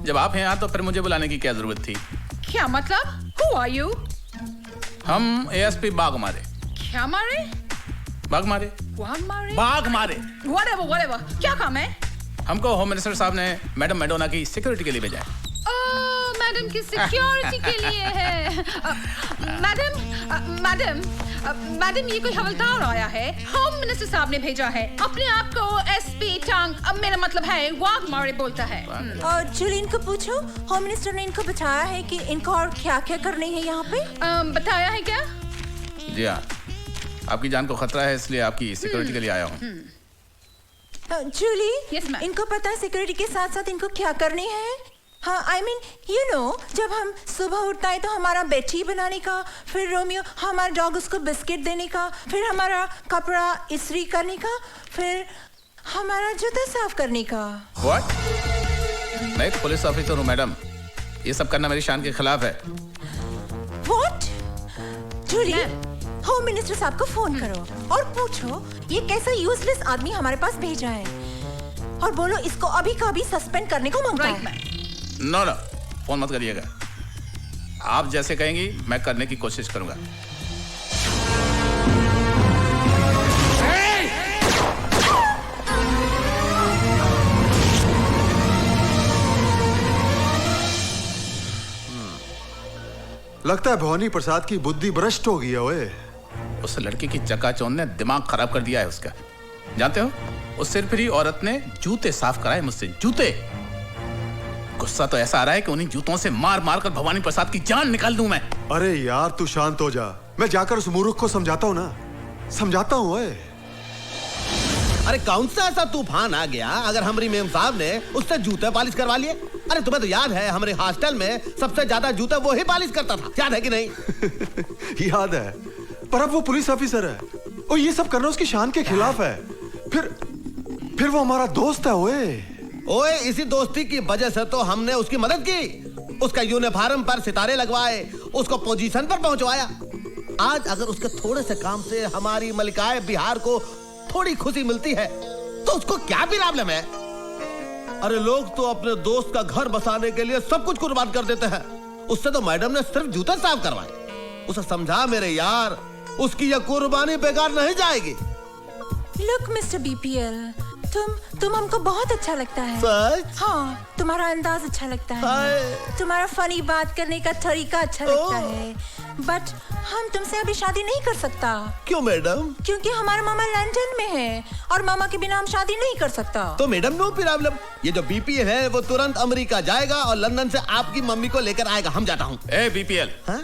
जब आप हैं यहाँ तो फिर मुझे बुलाने की क्या जरूरत थी? क्या मतलब? Who are you? हम ASP बाग मारे। क्या मारे? बाग मारे। बाग मारे। Whatever. क्या काम है? हमको होम मिनिस्टर साहब ने मैडम मैडोना की सिक्योरिटी के लिए भेजा है। मैडम की सिक्योरिटी के लिए है। मैडम ये कोई हवलदार आया है, होम मिनिस्टर साहब ने भेजा है। अपने आप को SP टांग, अब मेरा मतलब है वाग मारे बोलता है। और जूली, इनको पूछो, होम मिनिस्टर ने इनको बताया है कि इनको और क्या क्या करनी है यहाँ पे? बताया है क्या? जी हाँ, आपकी जान को खतरा है इसलिए आपकी सिक्योरिटी के लिए आया हूँ। जूली, इनको पता है सिक्योरिटी के साथ साथ इनको क्या करनी है? हाँ, I mean, you know, जब हम सुबह उठता है तो हमारा बेड टी बनाने का, फिर रोमियो हमारा डॉग उसको बिस्किट देने का, फिर हमारा कपड़ा इस्त्री करने का, फिर हमारा जूता साफ करने का। What? मैं एक पुलिस ऑफिसर हूँ मैडम, ये सब करना मेरी शान के खिलाफ है। What? जूली, होम मिनिस्टर साहब को फोन करो और पूछो ये कैसा यूजलेस आदमी हमारे पास भेजा है, और बोलो इसको अभी का अभी सस्पेंड करने को मांगता है। नो, फोन मत करिएगा। आप जैसे कहेंगी मैं करने की कोशिश करूंगा। लगता है भवानी प्रसाद की बुद्धि भ्रष्ट हो गई है। ओए, उस लड़की की चकाचौंध ने दिमाग खराब कर दिया है उसका। जानते हो, उस सिरफिरी औरत ने जूते साफ कराए मुझसे, जूते। गुस्सा तो ऐसा आ रहा है कि उन्हीं जूतों से मार मार कर भवानी प्रसाद की जान निकाल दूं मैं। अरे यार तू शांत हो जा, मैं जाकर उस मूर्ख को समझाता हूँ ना, समझाता हूँ। ओए, अरे कौन सा ऐसा तूफान आ गया अगर हमारी मेम साहब ने उससे जूते पालिश करवा लिए? अरे तुम्हें तो याद है हमारे हॉस्टल में सबसे ज्यादा जूते वो ही पालिश करता था, याद है कि नहीं? याद है, पर अब वो पुलिस ऑफिसर है और ये सब करना उसकी शान के खिलाफ है। फिर वो हमारा दोस्त है। ओए, इसी दोस्ती की वजह से तो हमने उसकी मदद की, उसका यूनिफॉर्म पर सितारे लगवाए, उसको पोजीशन पर पहुंचवाया। आज अगर उसके थोड़े से काम से हमारी मलिकाए बिहार को थोड़ी खुशी मिलती है तो उसको क्या प्रॉब्लम है? अरे लोग तो अपने दोस्त का घर बसाने के लिए सब कुछ कुर्बान कर देते हैं, उससे तो मैडम ने सिर्फ जूते साफ करवाए। उसे समझा मेरे यार, उसकी यह कुर्बानी बेकार नहीं जाएगी। लुक मिस्टर BPL, तुम हमको बहुत अच्छा लगता है। सच? हाँ, तुम्हारा अंदाज अच्छा लगता है, तुम्हारा फनी बात करने का तरीका अच्छा लगता है, बट हम तुमसे अभी शादी नहीं कर सकता। क्यों मैडम? क्योंकि हमारा मामा लंदन में है और मामा के बिना हम शादी नहीं कर सकता। तो मैडम नो प्रॉब्लम, ये जो BPL है वो तुरंत अमेरिका जाएगा और लंदन से आपकी मम्मी को लेकर आएगा। हम जाता हूँ। ए BPL, हाँ?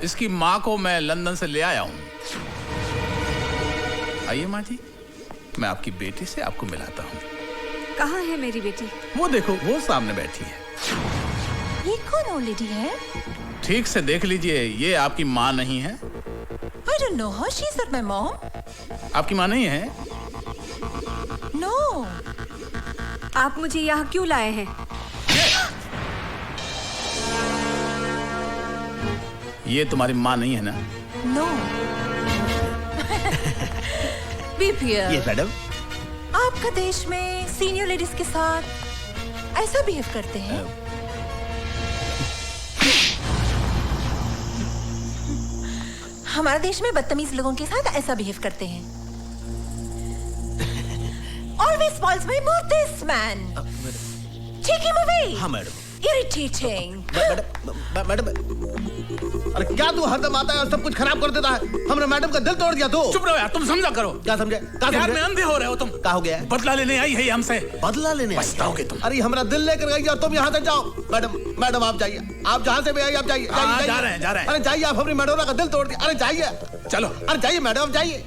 इसकी माँ को मैं लंदन से ले आया हूँ। आइए माँ जी, मैं आपकी बेटी से आपको मिलाता हूँ। कहाँ है मेरी बेटी? वो देखो, वो सामने बैठी है। ये कौन ओल्ड लेडी है? ठीक से देख लीजिए, ये आपकी माँ नहीं है। I don't know her. She's not my mom. आपकी माँ नहीं है? No. आप मुझे यहाँ क्यों लाए हैं? ये तुम्हारी माँ नहीं है ना? No. BPL. ये मैडम, आपका देश में सीनियर लेडीज के साथ ऐसा बिहेव करते हैं? हमारे देश में बदतमीज लोगों के साथ ऐसा बिहेव करते हैं। Always spoils my mood, this man. Take him away. हाँ मैडम। Irritating. मैडम अरे क्या तू हरदम आता है और सब कुछ खराब कर देता है? हमने मैडम का दिल तोड़ दिया तू। चुप रहो यार, तुम समझा करो। क्या समझे? प्यार में अंधे हो रहे हो तुम। क्या हो गया? बदला लेने आई है हमसे। बदला लेने आई? पछताओगे तुम। अरे हमारा दिल लेकर गई और तुम यहाँ से जाओ। मैडम आप जाइए, आप जहाँ से भी आई आप जाइए। जा रहे हैं। अरे जाइए, आप अपनी मैडोना का दिल तोड़ दिया। अरे जाइए, चलो। अरे जाइए मैडम, जाइए।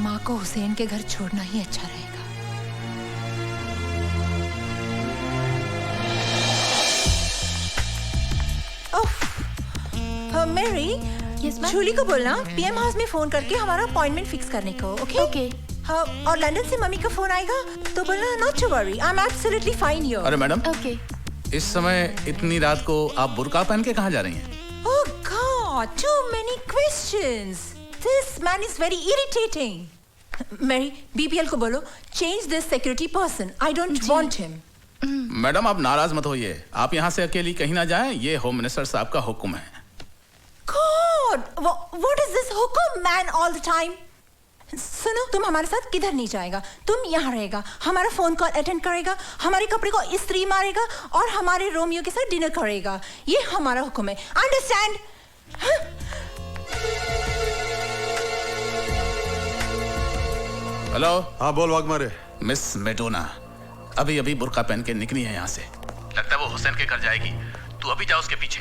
माँ को हुसैन के घर छोड़ना ही अच्छा रहेगा। मैरी, जूली को बोलना पीएम हाउस में फोन करके हमारा अपॉइंटमेंट फिक्स करने को। ओके? हाँ, और लंदन से मम्मी का फोन आएगा तो बोलना not to worry, I am absolutely fine here. अरे मैडम, इस समय इतनी रात को आप बुर्का पहन के कहाँ जा रही हैं? Oh God, too many questions. This man is very irritating. Mary, BPL को बोलो change this security person. I don't want him. Madam आप नाराज मत होइए, आप यहाँ से अकेली कहीं ना जाएं, ये होम मिनिस्टर साहब का हुक्म है। God, what is this हुक्म man all the time? सुनो, तुम हमारे साथ किधर नहीं जाएगा, तुम यहाँ रहेगा, हमारा फोन कॉल अटेंड करेगा, हमारे कपड़े को इस्त्री मारेगा और हमारे रोमियो के साथ डिनर करेगा। ये हमारा हुक्म है, अंडरस्टैंड? हेलो। हाँ बोल वाघमारे। मिस मेडोना अभी अभी बुर्का पहन के निकली है यहाँ से, लगता है वो हुसैन के घर जाएगी। तू अभी जा उसके पीछे।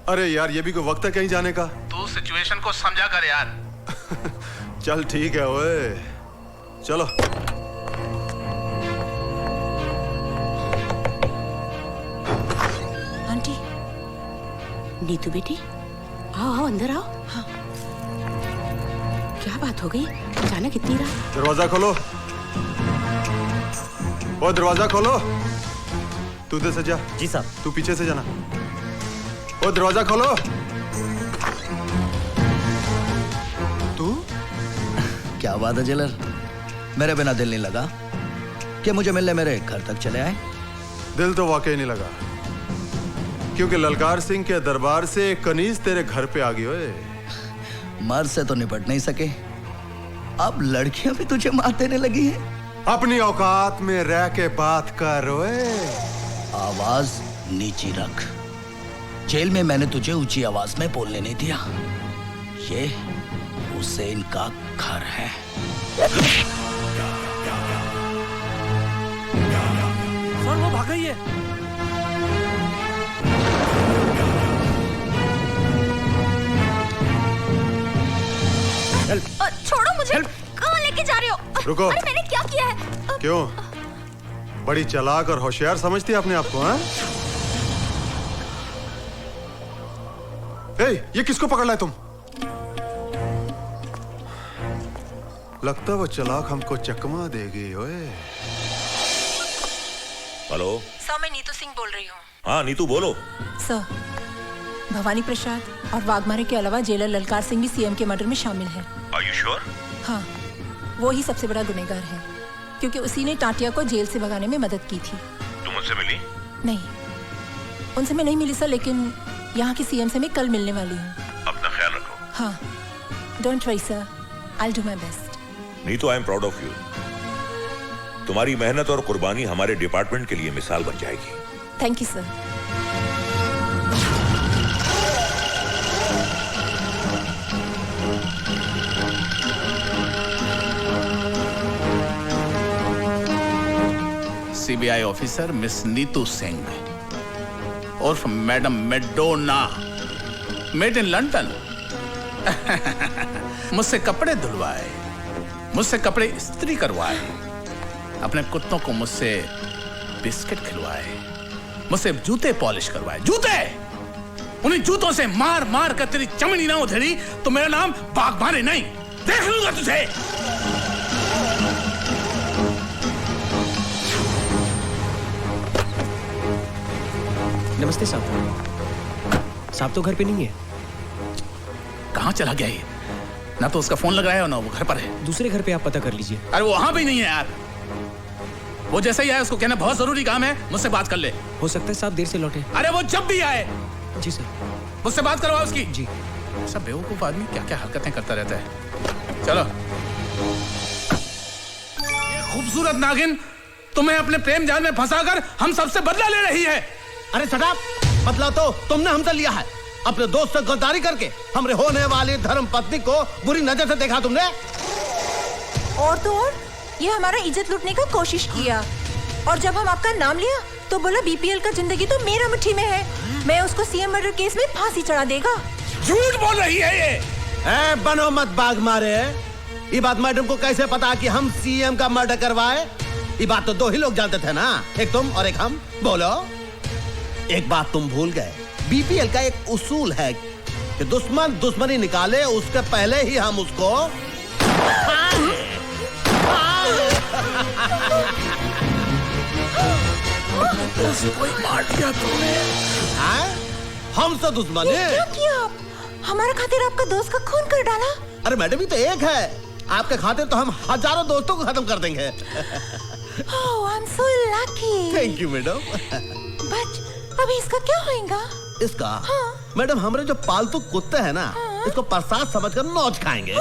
अरे यार ये भी कोई वक्त है कहीं जाने का? तू सिचुएशन को समझा कर यार। चल ठीक है ओए, चलो। आंटी। नीतू बेटी, आओ अंदर आओ। हाँ। क्या बात हो गई, अचानक इतनी रात? दरवाजा खोलो। ओ दरवाजा खोलो। तू इधर से जा। जी साहब। तू पीछे से जाना। ओ दरवाजा खोलो। तू? क्या बात है जेलर, मेरे बिना दिल नहीं लगा कि मुझे मिलने मेरे घर तक चले आए? दिल तो वाकई नहीं लगा, क्योंकि ललकार सिंह के दरबार से कनीज तेरे घर पे आ गई। ओए मर्द से तो निपट नहीं सके, अब लड़कियां भी तुझे मार देने लगी हैं। अपनी औकात में रह के बात कर। ओए आवाज नीची रख, जेल में मैंने तुझे ऊंची आवाज में बोलने नहीं दिया। ये हुसैन का घर है। सर वो भाग गई है। छोड़ो मुझे, कहाँ लेके जा रहे हो? रुको। अरे मैंने क्या किया है? क्यों बड़ी चालाक और होशियार समझती है अपने आप को? हाँ ये किसको पकड़ लाए तुम? लगता वो चालाक हमको चकमा देगी। ओए हेलो सर, मैं नीतू सिंह बोल रही हूँ। हाँ नीतू बोलो। सर, भवानी प्रसाद और वाघमारे के अलावा जेलर ललकार सिंह भी सीएम के मर्डर में शामिल है। Are you sure? हाँ, वो ही सबसे बड़ा गुनहगार है, क्योंकि उसी ने टाटिया को जेल से भगाने में मदद की थी। तुम उनसे मिली? नहीं, उनसे मैं नहीं मिली सर, लेकिन यहाँ की सीएम से मैं कल मिलने वाली हूँ। अपना ख्याल रखो। हाँ, don't worry sir, I will do my best. Neetu I am proud of you. तुम्हारी मेहनत और कुर्बानी हमारे डिपार्टमेंट के लिए मिसाल बन जाएगी। Thank you sir. CBI officer miss Neetu Singh उर्फ madam Madonna, made in London. मुझसे कपड़े धुलवाए, मुझसे कपड़े इस्त्री करवाए, अपने कुत्तों को मुझसे बिस्किट खिलवाए, मुझसे जूते पॉलिश करवाए। जूते, उन्हीं जूतों से मार मार कर तेरी चमड़ी ना उधेड़ी तो मेरा नाम वाघमारे नहीं। देख लूंगा तुझे। नमस्ते साहब। साहब तो घर पे नहीं है। कहाँ चला गया ये? ना तो उसका फोन लग रहा है और ना वो घर पर है। दूसरे घर पे आप पता कर लीजिए। अरे वो वहां भी नहीं है यार। वो जैसे ही आए उसको कहना बहुत जरूरी काम है, मुझसे बात कर ले। हो सकता है साहब देर से लौटे। अरे वो जब भी आए जी सर, मुझसे बात करवाओ उसकी। जी। सब बेवकूफ आदमी क्या क्या हरकतें करता रहता है। चलो। ये खूबसूरत नागिन तुम्हें अपने प्रेम जाल में फंसाकर हम सबसे बदला ले रही है। अरे सटाप, बदला तो तुमने हमसे लिया है। अपने दोस्त से गद्दारी करके हमरे होने वाली धर्म पत्नी को बुरी नजर से देखा तुमने। और तो और ये हमारा इज्जत लूटने का कोशिश किया, और जब हम आपका नाम लिया तो बोला बीपीएल का जिंदगी तो मेरा मुट्ठी में है, मैं उसको सीएम मर्डर केस में फांसी चढ़ा देगा। झूठ बोल रही है ये। ए, बनो मत बाग मारे। ये बात मैडम को कैसे पता कि हम सीएम का मर्डर करवाए? ये बात तो दो ही लोग जानते थे ना, एक तुम और एक हम। बोलो। एक बात तुम भूल गए, बीपीएल का एक उसूल है कि दुश्मन दुश्मनी निकाले उसके पहले ही हम उसको मार दिया तुमने। हमसे दुश्मनी? क्या किया आप? हमारे खातिर आपका दोस्त का खून कर डाला। अरे मैडम, ये तो एक है, आपके खातिर तो हम हजारों दोस्तों को खत्म कर देंगे। Oh, I'm so lucky. Thank you madam. But अभी इसका क्या होएगा? इसका? मैडम, हमारे जो पालतू कुत्ते हैं ना, इसको प्रसाद समझकर नौच खाएंगे।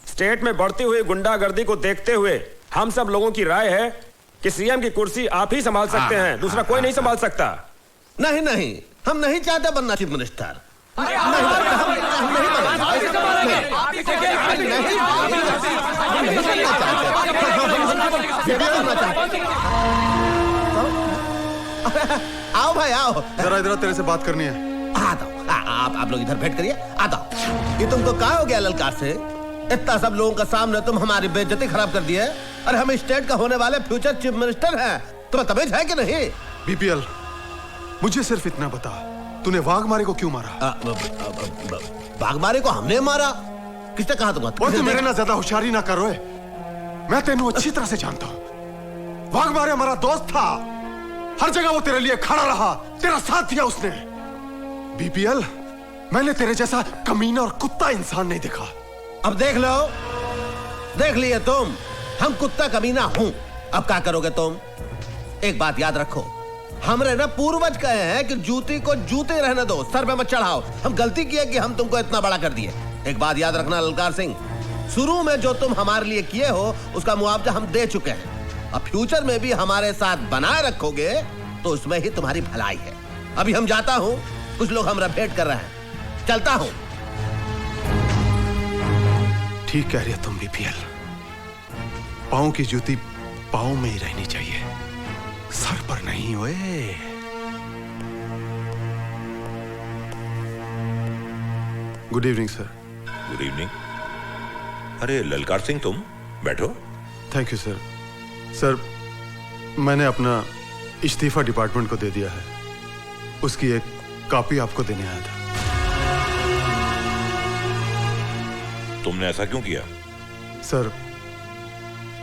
स्टेट में बढ़ती हुई गुंडागर्दी को देखते हुए हम सब लोगों की राय है कि सीएम की कुर्सी आप ही संभाल सकते हैं, दूसरा कोई नहीं संभाल सकता। नहीं नहीं, हम नहीं चाहते बनना चीफ मिनिस्टर। आओ भाई आओ, जरा इधर तेरे से बात करनी है। आप लोग इधर बैठ करिए। आता ये तुमको क्या हो गया ललकार से? इतना सब लोगों के सामने तुम हमारी बेइज्जती खराब कर दी है। अरे हम स्टेट का होने वाले फ्यूचर चीफ मिनिस्टर हैं, तुम्हें तमीज है कि नहीं? बीपीएल, मुझे सिर्फ इतना बता, तूने वाघमारे को क्यों मारा? वाघमारे को हमने मारा? किसने कहा तुमको? और तू मेरे ना ज्यादा होशियारी ना करो। मैं तेनू अच्छी तरह से जानता हूँ। वाघमारे हमारा दोस्त था, हर जगह वो तेरे लिए खड़ा रहा, तेरा साथ दिया उसने। बीपीएल, मैंने तेरे जैसा कमीना और कुत्ता इंसान नहीं देखा। अब देख लो, देख लिए तुम, हम कुत्ता कमीना हूं। अब क्या करोगे तुम? एक बात याद रखो, हमरे ना पूर्वज कहे हैं कि जूती को जूते रहने दो, सर पे मत चढ़ाओ। हम गलती किए कि हम तुमको इतना बड़ा कर दिए। एक बात याद रखना ललकार सिंह, शुरू में जो तुम हमारे लिए किए हो उसका मुआवजा हम दे चुके हैं। अब फ्यूचर में भी हमारे साथ बनाए रखोगे तो उसमें ही तुम्हारी भलाई है। अभी हम जाता हूं, कुछ लोग हमरा भेंट कर रहे हैं, चलता हूं। ठीक कह रही है तुम बीपीएल, पाँव की जूती पाँव में ही रहनी चाहिए, सर पर नहीं। ओए good evening sir. Good evening. अरे ललकार सिंह, तुम बैठो। Thank you sir. सर, मैंने अपना इस्तीफा डिपार्टमेंट को दे दिया है, उसकी एक कॉपी आपको देने आया था। तुमने ऐसा क्यों किया? सर,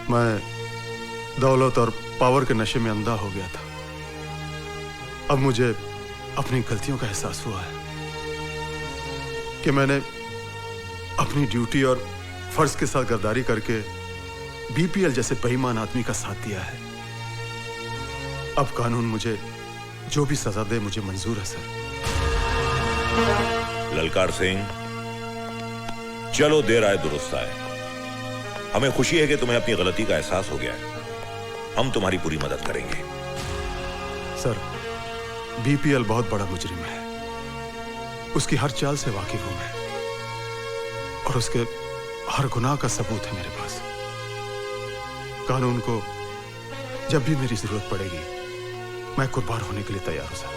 मैं दौलत और पावर के नशे में अंधा हो गया था। अब मुझे अपनी गलतियों का एहसास हुआ है कि मैंने अपनी ड्यूटी और फर्ज के साथ गद्दारी करके बीपीएल जैसे बेईमान आदमी का साथ दिया है। अब कानून मुझे जो भी सजा दे मुझे मंजूर है सर। ललकार सिंह, चलो देर आए दुरुस्त आए। हमें खुशी है कि तुम्हें अपनी गलती का एहसास हो गया है। हम तुम्हारी पूरी मदद करेंगे। सर, बीपीएल बहुत बड़ा मुजरिम है, उसकी हर चाल से वाकिफ हूं मैं, और उसके हर गुनाह का सबूत है मेरे पास। कानून को जब भी मेरी जरूरत पड़ेगी मैं कुर्बान होने के लिए तैयार हूं सर।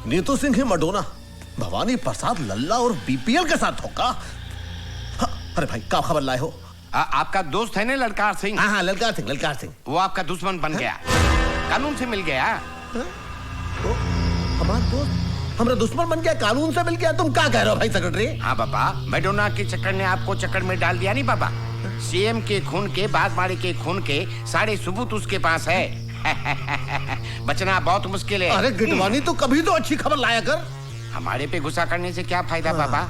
नीतू सिंह ही मडोना भवानी प्रसाद लल्ला और बीपीएल के साथ होगा। अरे भाई, क्या खबर लाए हो? आपका दोस्त है ना ललकार सिंह? हाँ, ललकार सिंह, ललकार सिंह। वो आपका दुश्मन बन गया, कानून से मिल गया। हमारा दोस्त हमारा दुश्मन बन गया, कानून से मिल गया? तुम क्या कह रहे हो भाई सेक्रेटरी? हाँ बाबा, मैडोना के चक्कर ने आपको चक्कर में डाल दिया नहीं बाबा। सीएम के खून के, बाघमारे के खून के सारे सबूत उसके पास है। बचना बहुत मुश्किल है। अरे गिटवानी तो कभी तो अच्छी खबर लाया कर। हमारे पे गुस्सा करने से क्या फायदा बाबा,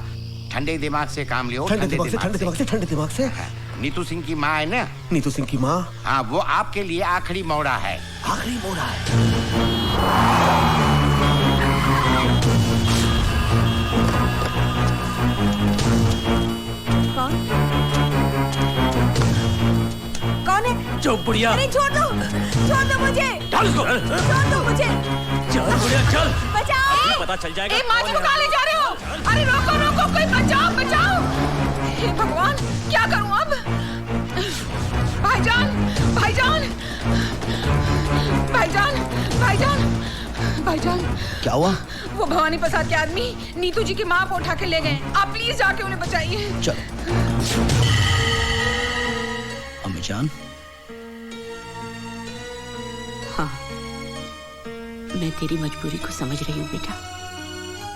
ठंडे दिमाग से काम लियो। ठंडे दिमाग से नीतू सिंह की माँ है ना, नीतू सिंह की माँ, हाँ वो आपके लिए आखिरी मोड़ा है। आखिरी मोड़ा है। कौन है? चुप बुढ़िया। अरे छोड़ दो मुझे। चल इसको। छोड़ दो मुझे। चल बुढ़िया चल। बचाओ। पता चल जाएगा। माँ जी को कहाँ ले जा रहे हो? अरे रोको कोई बचाओ। हे भगवान क्या करूं अब? भाईजान क्या हुआ? वो भवानी प्रसाद के आदमी नीतू जी की माँ को उठा के ले गए। आप प्लीज जाके उन्हें बचाइए। चल अम्मी जान। हाँ, मैं तेरी मजबूरी को समझ रही हूँ बेटा,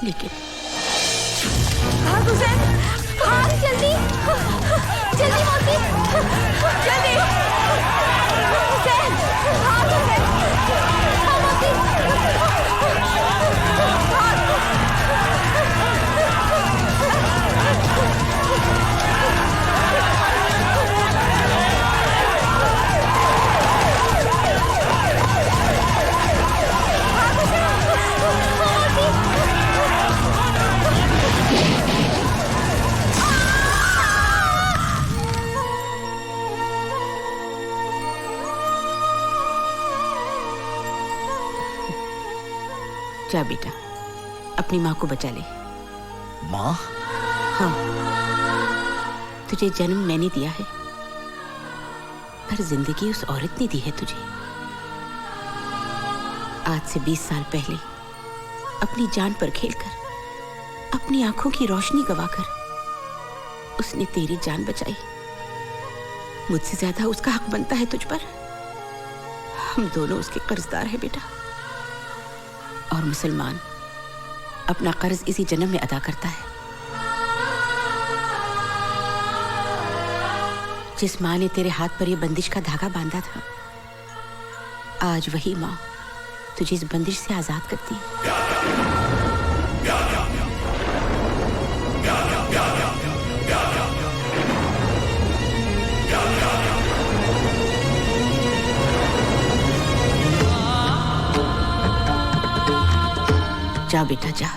लेकिन हुसैन, जल्दी मौसी, जल्दी हुसैन, जा बेटा, अपनी माँ को बचा ले। माँ? हाँ, तुझे जन्म मैंने दिया है, पर जिंदगी उस औरत ने दी है तुझे। आज से 20 साल पहले अपनी जान पर खेलकर, अपनी आंखों की रोशनी गवाकर उसने तेरी जान बचाई। मुझसे ज्यादा उसका हक बनता है तुझ पर। हम दोनों उसके कर्जदार हैं बेटा। और मुसलमान अपना कर्ज इसी जन्म में अदा करता है। जिस माँ ने तेरे हाथ पर यह बंदिश का धागा बांधा था, आज वही माँ तुझे इस बंदिश से आजाद करती है। जा बेटा जा,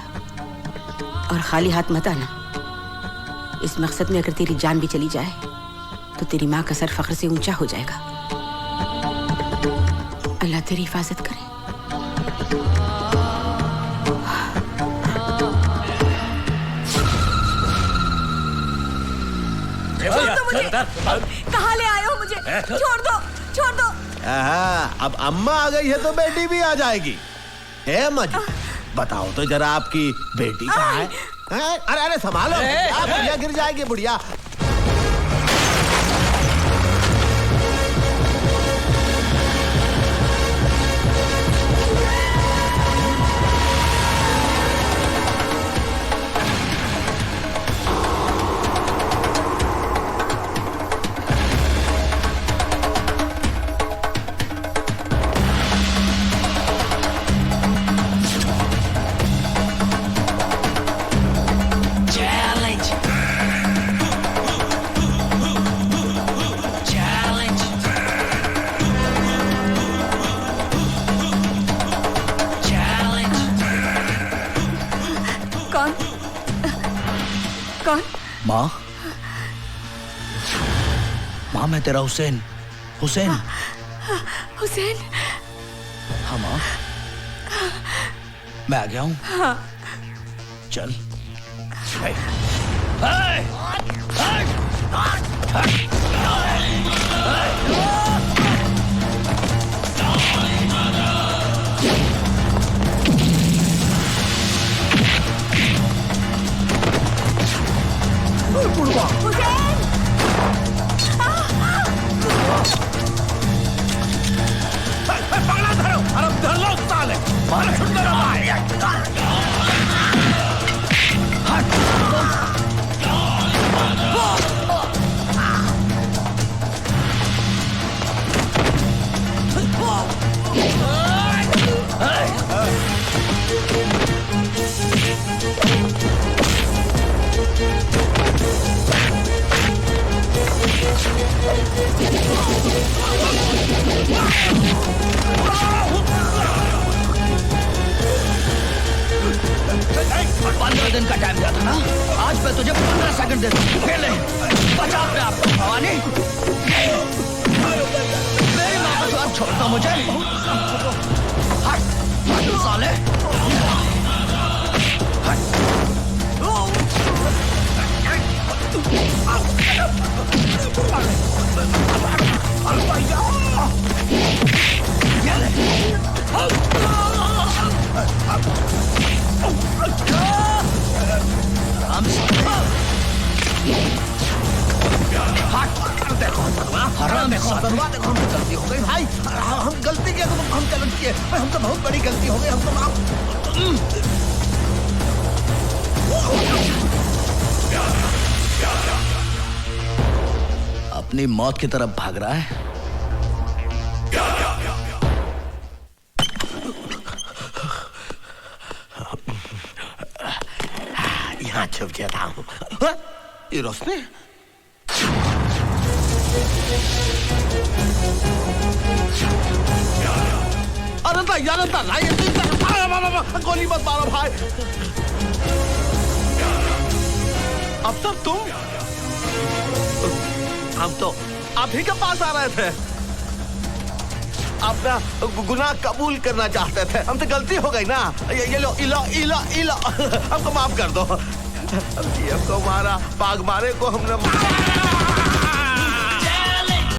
और खाली हाथ मत आना। इस मकसद में अगर तेरी जान भी चली जाए तो तेरी माँ का सर फख्र से ऊंचा हो जाएगा। अल्लाह तेरी हिफाजत करे। कहाँ ले आए हो मुझे? छोड़ दो। अब अम्मा आ गई है तो बेटी भी आ जाएगी। है अम्मा जी, बताओ तो जरा आपकी बेटी कहाँ है? अरे संभालो, बुढ़िया गिर जाएगी बुढ़िया। माँ, माँ मैं तेरा हुसैन। हुसैन। हाँ माँ, मैं आ गया हूँ। हाँ। चल। 15 दिन का टाइम दिया था ना, आज मैं तुझे 15 सेकंड दे दूं। खेल ले, बचा अपने आप को भवानी। मेरी माँ को तो अब छोड़ दो मुझे। हट, हट साले। हमसे गलती हो गई भाई, हम गलती किया तो हम गलत किए, हमसे बहुत बड़ी गलती हो गई, हम तो अपनी मौत की तरफ भाग रहा है। यहाँ छुप जाता हूँ। ये रोशनी अनंता, गोली मत मारो भाई। अब तक तुम, हम तो आप ही के पास आ रहे थे, अपना गुनाह कबूल करना चाहते थे, हमसे गलती हो गई ना। ये लो, इलो इलो इलो, हमको माफ कर दो। हमको मारा, बाघ मारे को हमने